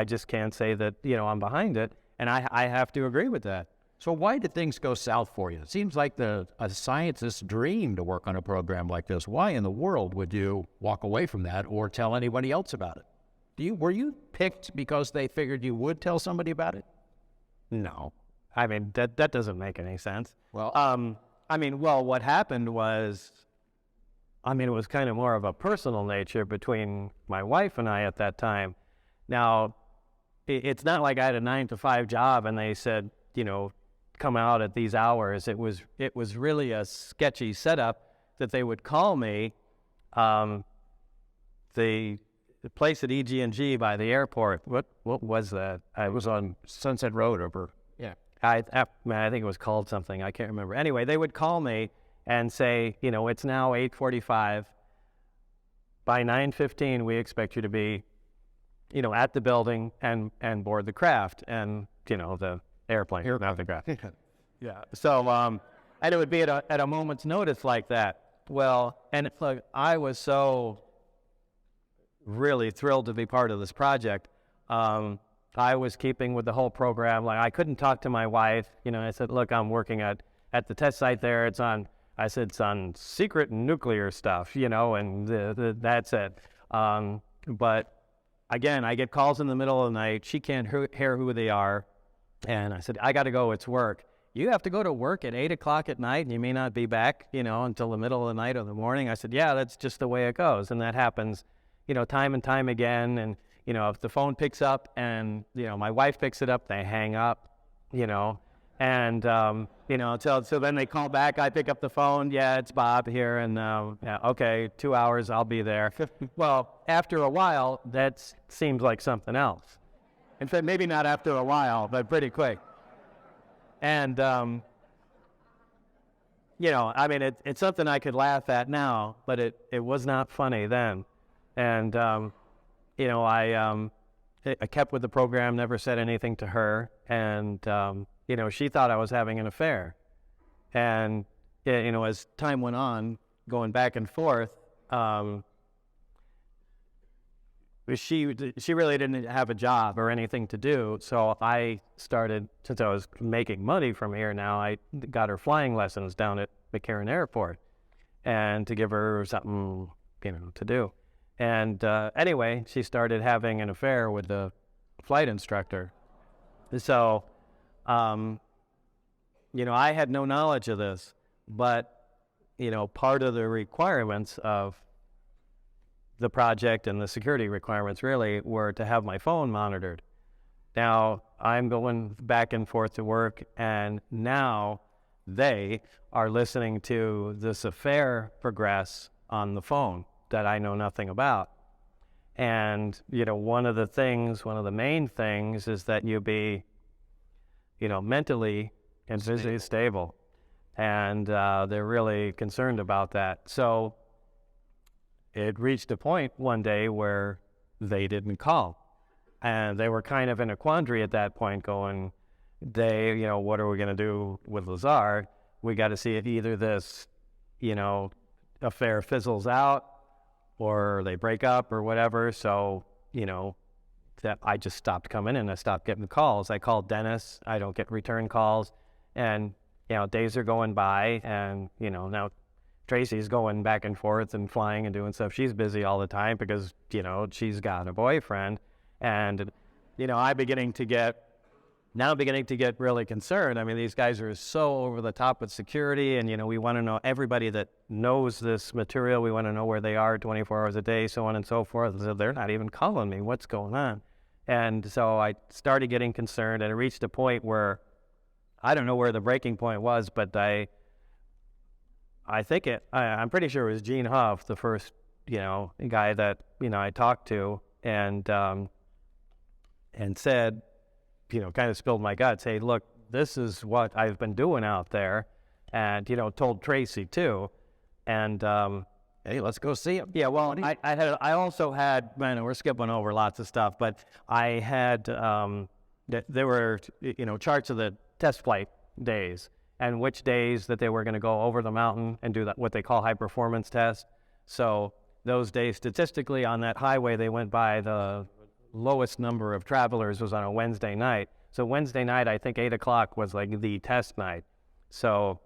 just can't say that, I'm behind it. And I have to agree with that. So why did things go south for you? It seems like a scientist's dream to work on a program like this. Why in the world would you walk away from that or tell anybody else about it? Were you picked because they figured you would tell somebody about it? No. I mean, that doesn't make any sense. Well, what happened was, it was kind of more of a personal nature between my wife and I at that time. Now, it's not like I had a 9-to-5 job and they said, come out at these hours. It was really a sketchy setup that they would call me. The place at EG&G by the airport. What was that? it was on Sunset Road over. Yeah. I think it was called something. I can't remember. Anyway, they would call me and say, it's now 8:45. By 9:15, we expect you to be, at the building and board the craft and, the airplane, not the craft. Yeah. So, and it would be at a moment's notice like that. Well, and look, I was so really thrilled to be part of this project. I was keeping with the whole program. Like, I couldn't talk to my wife. I said, look, I'm working at the test site there. It's on secret nuclear stuff, and that's it. But again, I get calls in the middle of the night. She can't hear who they are. And I said, I got to go. It's work. You have to go to work at 8 o'clock at night and you may not be back, until the middle of the night or the morning. I said, yeah, that's just the way it goes. And that happens, time and time again. And, if the phone picks up and, my wife picks it up, they hang up, and, so then they call back. I pick up the phone. Yeah, it's Bob here. And, yeah, okay, 2 hours, I'll be there. Well, after a while, that seems like something else. In fact, maybe not after a while, but pretty quick. And, it's something I could laugh at now, but it was not funny then. And, I kept with the program, never said anything to her. And, she thought I was having an affair. And, as time went on, going back and forth, she really didn't have a job or anything to do. So I started, since I was making money from here now, I got her flying lessons down at McCarran Airport and to give her something, to do. And anyway, she started having an affair with the flight instructor. So, I had no knowledge of this, but, part of the requirements of the project and the security requirements really were to have my phone monitored. Now, I'm going back and forth to work, and now they are listening to this affair progress on the phone that I know nothing about. And, one of the main things is that you be, mentally and physically stable. And they're really concerned about that. So it reached a point one day where they didn't call. And they were kind of in a quandary at that point going, what are we going to do with Lazar? We got to see if either this, affair fizzles out or they break up or whatever. So, that I just stopped coming in. I stopped getting calls. I called Dennis. I don't get return calls. And, days are going by and, now Tracy's going back and forth and flying and doing stuff. She's busy all the time because, she's got a boyfriend. And, I'm beginning to get really concerned. I mean, these guys are so over the top with security and, we want to know everybody that knows this material. We want to know where they are 24 hours a day, so on and so forth. So they're not even calling me. What's going on? And so I started getting concerned and it reached a point where I don't know where the breaking point was, but I'm pretty sure it was Gene Huff, the first, guy that, I talked to and said, kind of spilled my guts. Hey, look, this is what I've been doing out there. And, told Tracy too. And, hey, let's go see him. Yeah, well, I also had, man, we're skipping over lots of stuff, but I had, there were, charts of the test flight days. and which days that they were going to go over the mountain and do that, what they call high performance test. So those days, statistically, on that highway they went by, the lowest number of travelers was on a Wednesday night. So Wednesday night, I think 8 o'clock was like the test night. So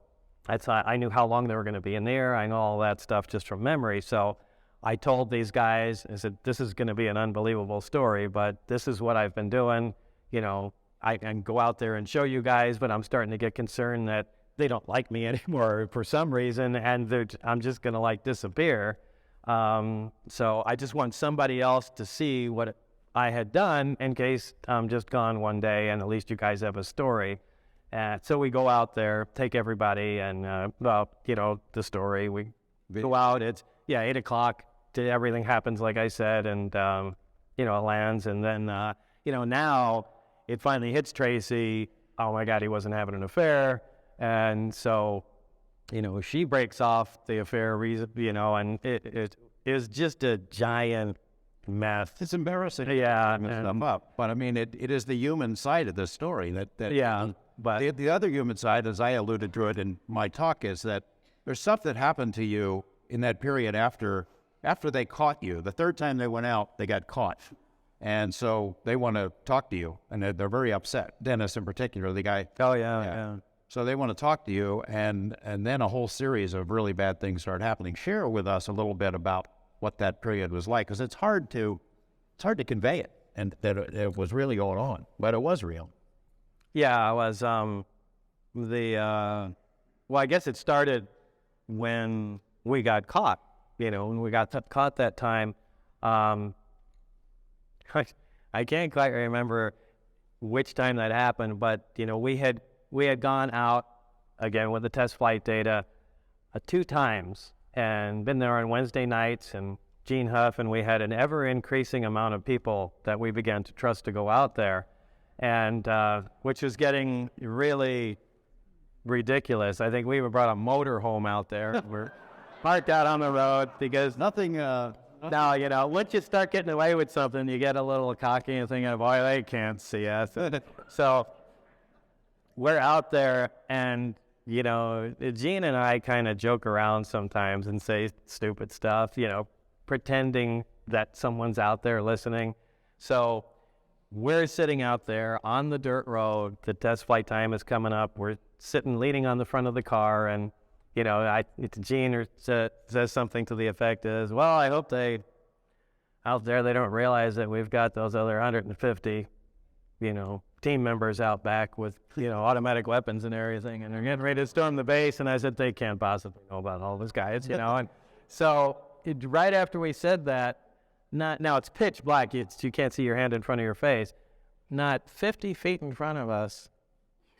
I knew how long they were going to be in there. I know all that stuff just from memory. So I told these guys, I said, this is going to be an unbelievable story, but this is what I've been doing. You know, I can go out there and show you guys, but I'm starting to get concerned that they don't like me anymore for some reason, and I'm just going to like disappear. So I just want somebody else to see what I had done in case I'm just gone one day, and at least you guys have a story. So we go out there, take everybody, and, the story. We go out, it's, 8 o'clock, everything happens like I said, and, it lands, and then, now it finally hits Tracy. Oh my God, he wasn't having an affair. And so, she breaks off the affair, and it is just a giant mess. It's embarrassing. Yeah. Them up. But I mean, it is the human side of the story that but the other human side, as I alluded to it in my talk, is that there's stuff that happened to you in that period after they caught you. The third time they went out, they got caught. And so they want to talk to you, and they're very upset. Dennis in particular, the guy. Oh, yeah. So they want to talk to you, and then a whole series of really bad things start happening. Share with us a little bit about what that period was like, because it's hard to convey it, and that it was really going on, but it was real. Yeah, it was I guess it started when we got caught. When we got caught that time. I can't quite remember which time that happened, but we had gone out again with the test flight data 2 times and been there on Wednesday nights, and Gene Huff, and we had an ever increasing amount of people that we began to trust to go out there, and which was getting really ridiculous. I think we even brought a motor home out there. We're parked out on the road because nothing. Now, once you start getting away with something, you get a little cocky and thinking, boy, they can't see us. So we're out there, and, Gene and I kind of joke around sometimes and say stupid stuff, pretending that someone's out there listening. So we're sitting out there on the dirt road. The test flight time is coming up. We're sitting, leaning on the front of the car, and Gene says something to the effect is, well, I hope out there they don't realize that we've got those other 150, team members out back with, automatic weapons and everything, and they're getting ready to storm the base. And I said, they can't possibly know about all those guys, And so right after we said that, now it's pitch black. You can't see your hand in front of your face. Not 50 feet in front of us,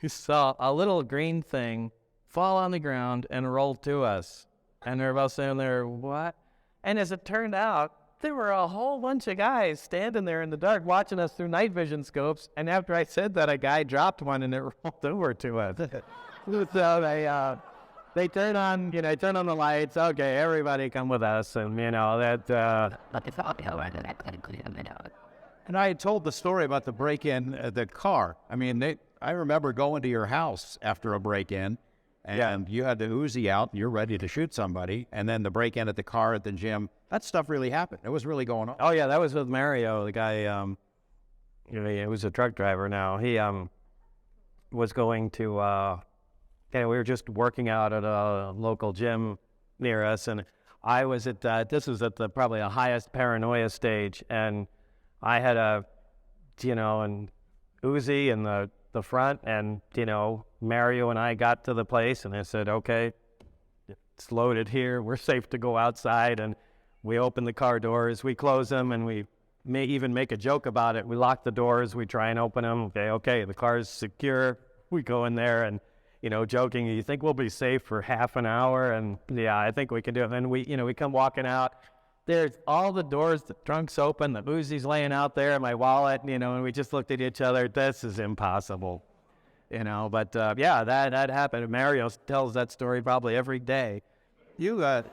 you saw a little green thing fall on the ground and roll to us. And they're both saying there, what? And as it turned out, there were a whole bunch of guys standing there in the dark watching us through night vision scopes. And after I said that, a guy dropped one and it rolled over to us. So they turn on, turn on the lights. Okay, everybody come with us. And, that... And I had told the story about the break-in, the car. I mean, I remember going to your house after a break-in, and you had the Uzi out, and you're ready to shoot somebody, and then the break-in at the car at the gym. That stuff really happened. It was really going on. Oh, yeah, that was with Mario, the guy, he was a truck driver now. He was going to, we were just working out at a local gym near us, and I was at, this was at probably the highest paranoia stage, and I had an Uzi in the front, and, Mario and I got to the place, and I said, okay, it's loaded here. We're safe to go outside. And we open the car doors, we close them, and we may even make a joke about it. We lock the doors, we try and open them. Okay, the car's secure. We go in there and, joking, you think we'll be safe for half an hour? And yeah, I think we can do it. And we come walking out. There's all the doors, the trunk's open, the Uzi's laying out there, my wallet, and we just looked at each other. This is impossible, But that happened. Mario tells that story probably every day. You, at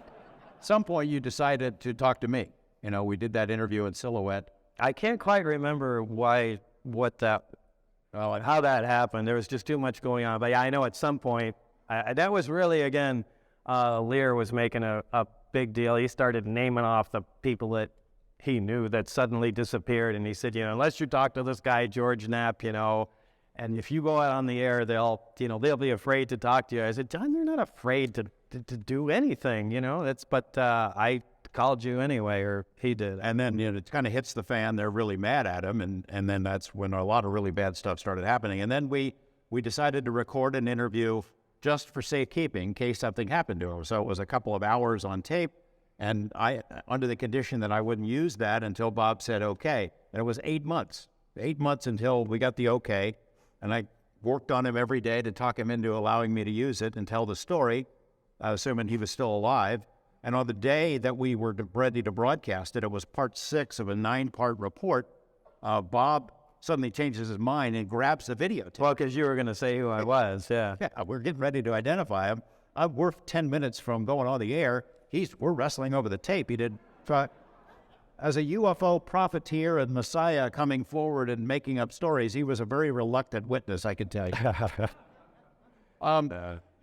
some point, you decided to talk to me. We did that interview in Silhouette. I can't quite remember how that happened. There was just too much going on. But yeah, I know at some point That was really, again, Lear was making a big deal. He started naming off the people that he knew that suddenly disappeared. And he said, unless you talk to this guy, George Knapp, and if you go out on the air, they'll be afraid to talk to you. I said, John, they're not afraid to do anything, but I called you anyway, or he did. And then, it kind of hits the fan. They're really mad at him. And then that's when a lot of really bad stuff started happening. And then we decided to record an interview just for safekeeping in case something happened to him. So it was a couple of hours on tape. And I, under the condition that I wouldn't use that until Bob said okay. And it was 8 months. 8 months until we got the okay. And I worked on him every day to talk him into allowing me to use it and tell the story, assuming he was still alive. And on the day that we were ready to broadcast it, it was part 6 of a 9-part report. Bob suddenly changes his mind and grabs the videotape. Well, because you were going to say who I was, yeah. Yeah, we're getting ready to identify him. We're 10 minutes from going on the air. We're wrestling over the tape. He did. As a UFO profiteer and messiah coming forward and making up stories, he was a very reluctant witness, I can tell you.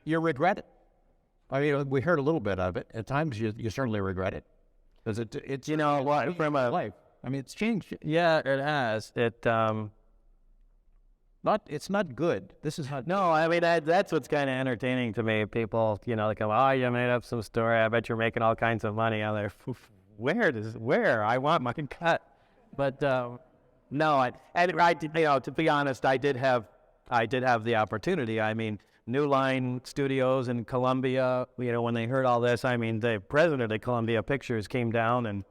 You regret it? I mean, we heard a little bit of it. At times, you certainly regret it. Because it's what, from a life. I mean, it's changed. Yeah, it has. It's not good. This is not. No, I mean that's what's kind of entertaining to me. People, they come, oh, you made up some story. I bet you're making all kinds of money out there. Where? I want my cut. But no, to be honest, I did have the opportunity. I mean, New Line Studios in Columbia. When they heard all this, I mean, the president of Columbia Pictures came down and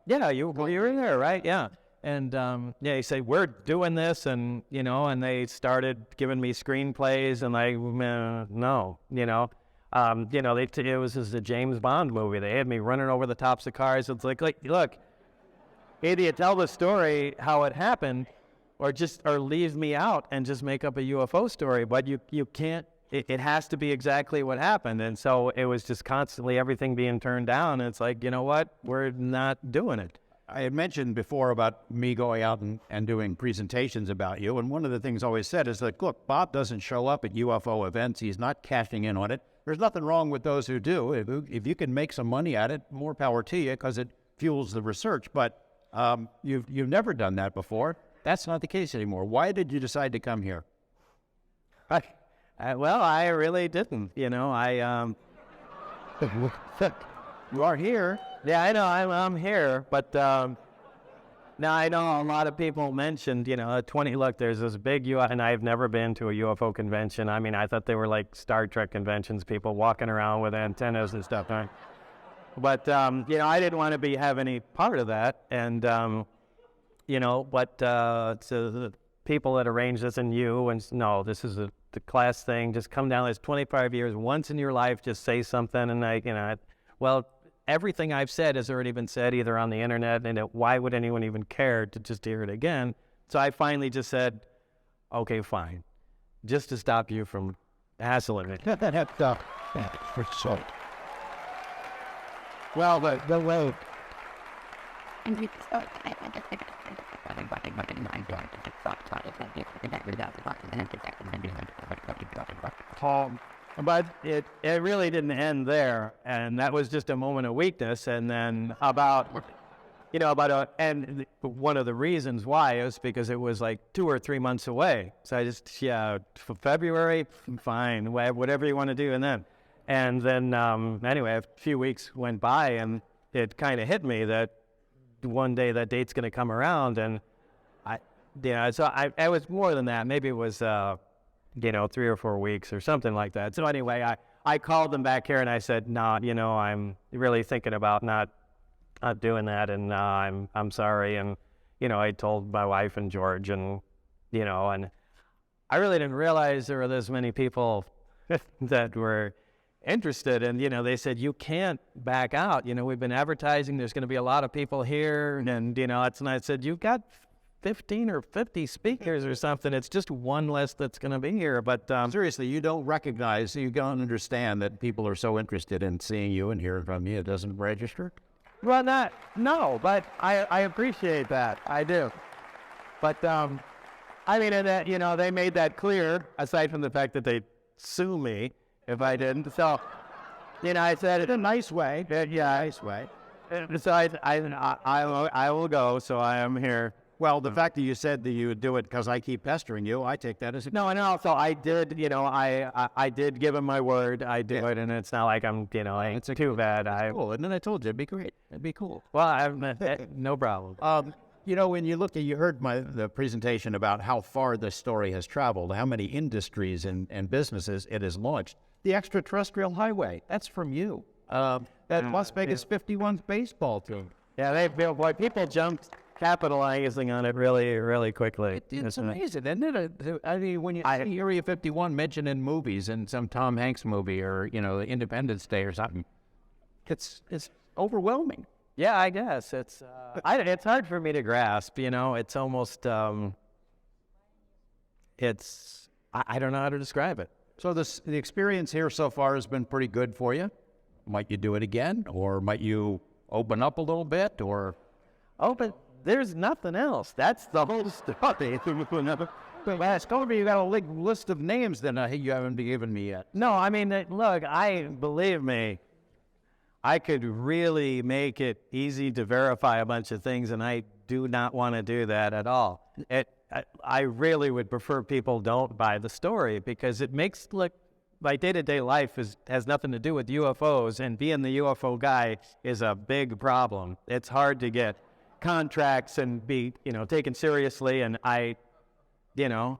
you were in there, right? Yeah. And, he said, we're doing this, and, and they started giving me screenplays, and no, it was just a James Bond movie. They had me running over the tops of cars. It's like, look, either you tell the story how it happened, or leave me out and just make up a UFO story, but you can't, it has to be exactly what happened. And so it was just constantly everything being turned down, and it's like, you know what, we're not doing it. I had mentioned before about me going out and doing presentations about you, and one of the things I always said is that, look, Bob doesn't show up at UFO events. He's not cashing in on it. There's nothing wrong with those who do. If you can make some money at it, more power to you, because it fuels the research. But you've never done that before. That's not the case anymore. Why did you decide to come here? Well, I really didn't. You are here. Yeah, I know, I'm here, but now I know a lot of people mentioned, look, there's this big UFO, and I've never been to a UFO convention. I mean, I thought they were like Star Trek conventions, people walking around with antennas and stuff, right? But, I didn't want to have any part of that, and, to the people that arranged this, and no, this is the class thing, just come down, it's 25 years, once in your life, just say something, and everything I've said has already been said either on the internet, and why would anyone even care to just hear it again? So I finally just said, okay, fine, just to stop you from hassling me. Well, the way. But it really didn't end there, and that was just a moment of weakness. And then and one of the reasons why is because it was like 2 or 3 months away. So I just, for February, fine, whatever you want to do. And then anyway, a few weeks went by, and it kind of hit me that one day that date's going to come around, and I was more than that. Maybe it was 3 or 4 weeks or something like that. So anyway, I called them back here and I said, no, I'm really thinking about not doing that, and I'm sorry. And I told my wife and George, and and I really didn't realize there were this many people that were interested, and they said, you can't back out. We've been advertising. There's going to be a lot of people here, and and I said, you've got 15 or 50 speakers or something. It's just one less that's going to be here. But seriously, you don't understand that people are so interested in seeing you and hearing from you. It doesn't register? Well, no, but I appreciate that. I do. But I mean, and that they made that clear. Aside from the fact that they sue me, if I didn't. So, I said In a nice way. yeah. Nice way. So I will go. So I am here. Well, the fact that you said that you would do it because I keep pestering you, I take that as a... No, and also I did. I did give him my word. I do it, and it's not like I'm. It's too bad. Cool. And then I told you it'd be great. It'd be cool. Well, no problem. When you look at, you heard the presentation about how far this story has traveled, how many industries and businesses it has launched. The extraterrestrial highway, that's from you. That Las Vegas 51 baseball team. Yeah, people jumped capitalizing on it really, really quickly. It's amazing, isn't it? I mean, when you see Area 51 mentioned in movies, in some Tom Hanks movie or, Independence Day or something, it's overwhelming. Yeah, I guess it's hard for me to grasp. It's almost I don't know how to describe it. So the experience here so far has been pretty good for you. Might you do it again, or might you open up a little bit, or? Oh, but there's nothing else. That's the whole story. Last over, you got a list of names that you haven't given me yet. No, I mean, look, believe me, I could really make it easy to verify a bunch of things, and I do not want to do that at all. I really would prefer people don't buy the story, because it makes my day-to-day life has nothing to do with UFOs, and being the UFO guy is a big problem. It's hard to get contracts and be taken seriously, and I don't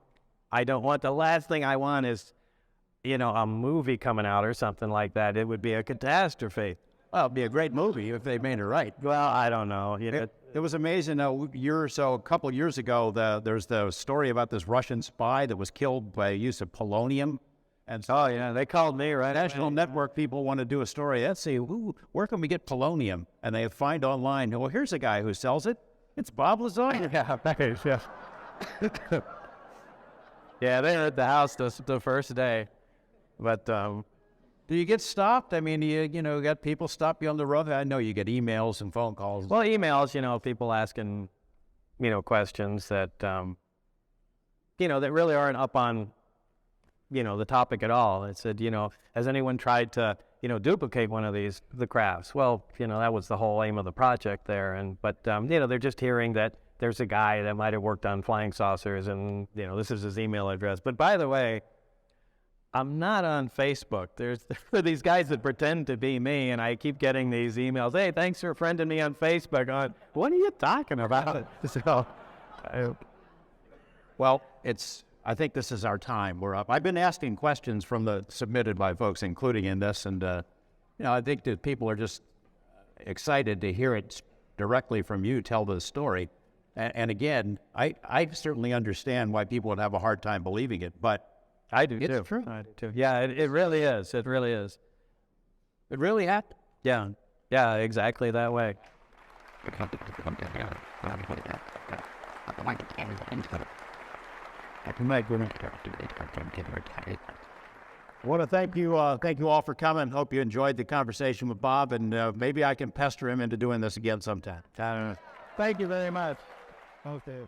want, the last thing I want is a movie coming out or something like that. It would be a catastrophe. Well, it'd be a great movie if they made it right. Well, I don't know. It was amazing. A couple of years ago, there's the story about this Russian spy that was killed by use of polonium. And so, oh, yeah, they called me, right? National Network people want to do a story. Let's see, where can we get polonium? And they find online, well, here's a guy who sells it. It's Bob Lazar. Yeah, yeah, they were at the house the first day. But do you get stopped? I mean, you got people stop you on the road? I know you get emails and phone calls. Well, emails, people asking, questions that, that really aren't up on, the topic at all. It said, has anyone tried to, duplicate one of the crafts? Well, that was the whole aim of the project there. But they're just hearing that there's a guy that might have worked on flying saucers, and, this is his email address. But by the way, I'm not on Facebook. There are these guys that pretend to be me, and I keep getting these emails. Hey, thanks for friending me on Facebook. What are you talking about? So, well, I think this is our time. We're up. I've been asking questions submitted by folks, including in this, and I think that people are just excited to hear it directly from you tell the story. And again, I certainly understand why people would have a hard time believing it, but I do it's too. true. I do too. Yeah, it really is. It really is. It really happened. Yeah. Yeah, exactly that way. I want to thank you all for coming. Hope you enjoyed the conversation with Bob, and maybe I can pester him into doing this again sometime. Thank you very much. Okay.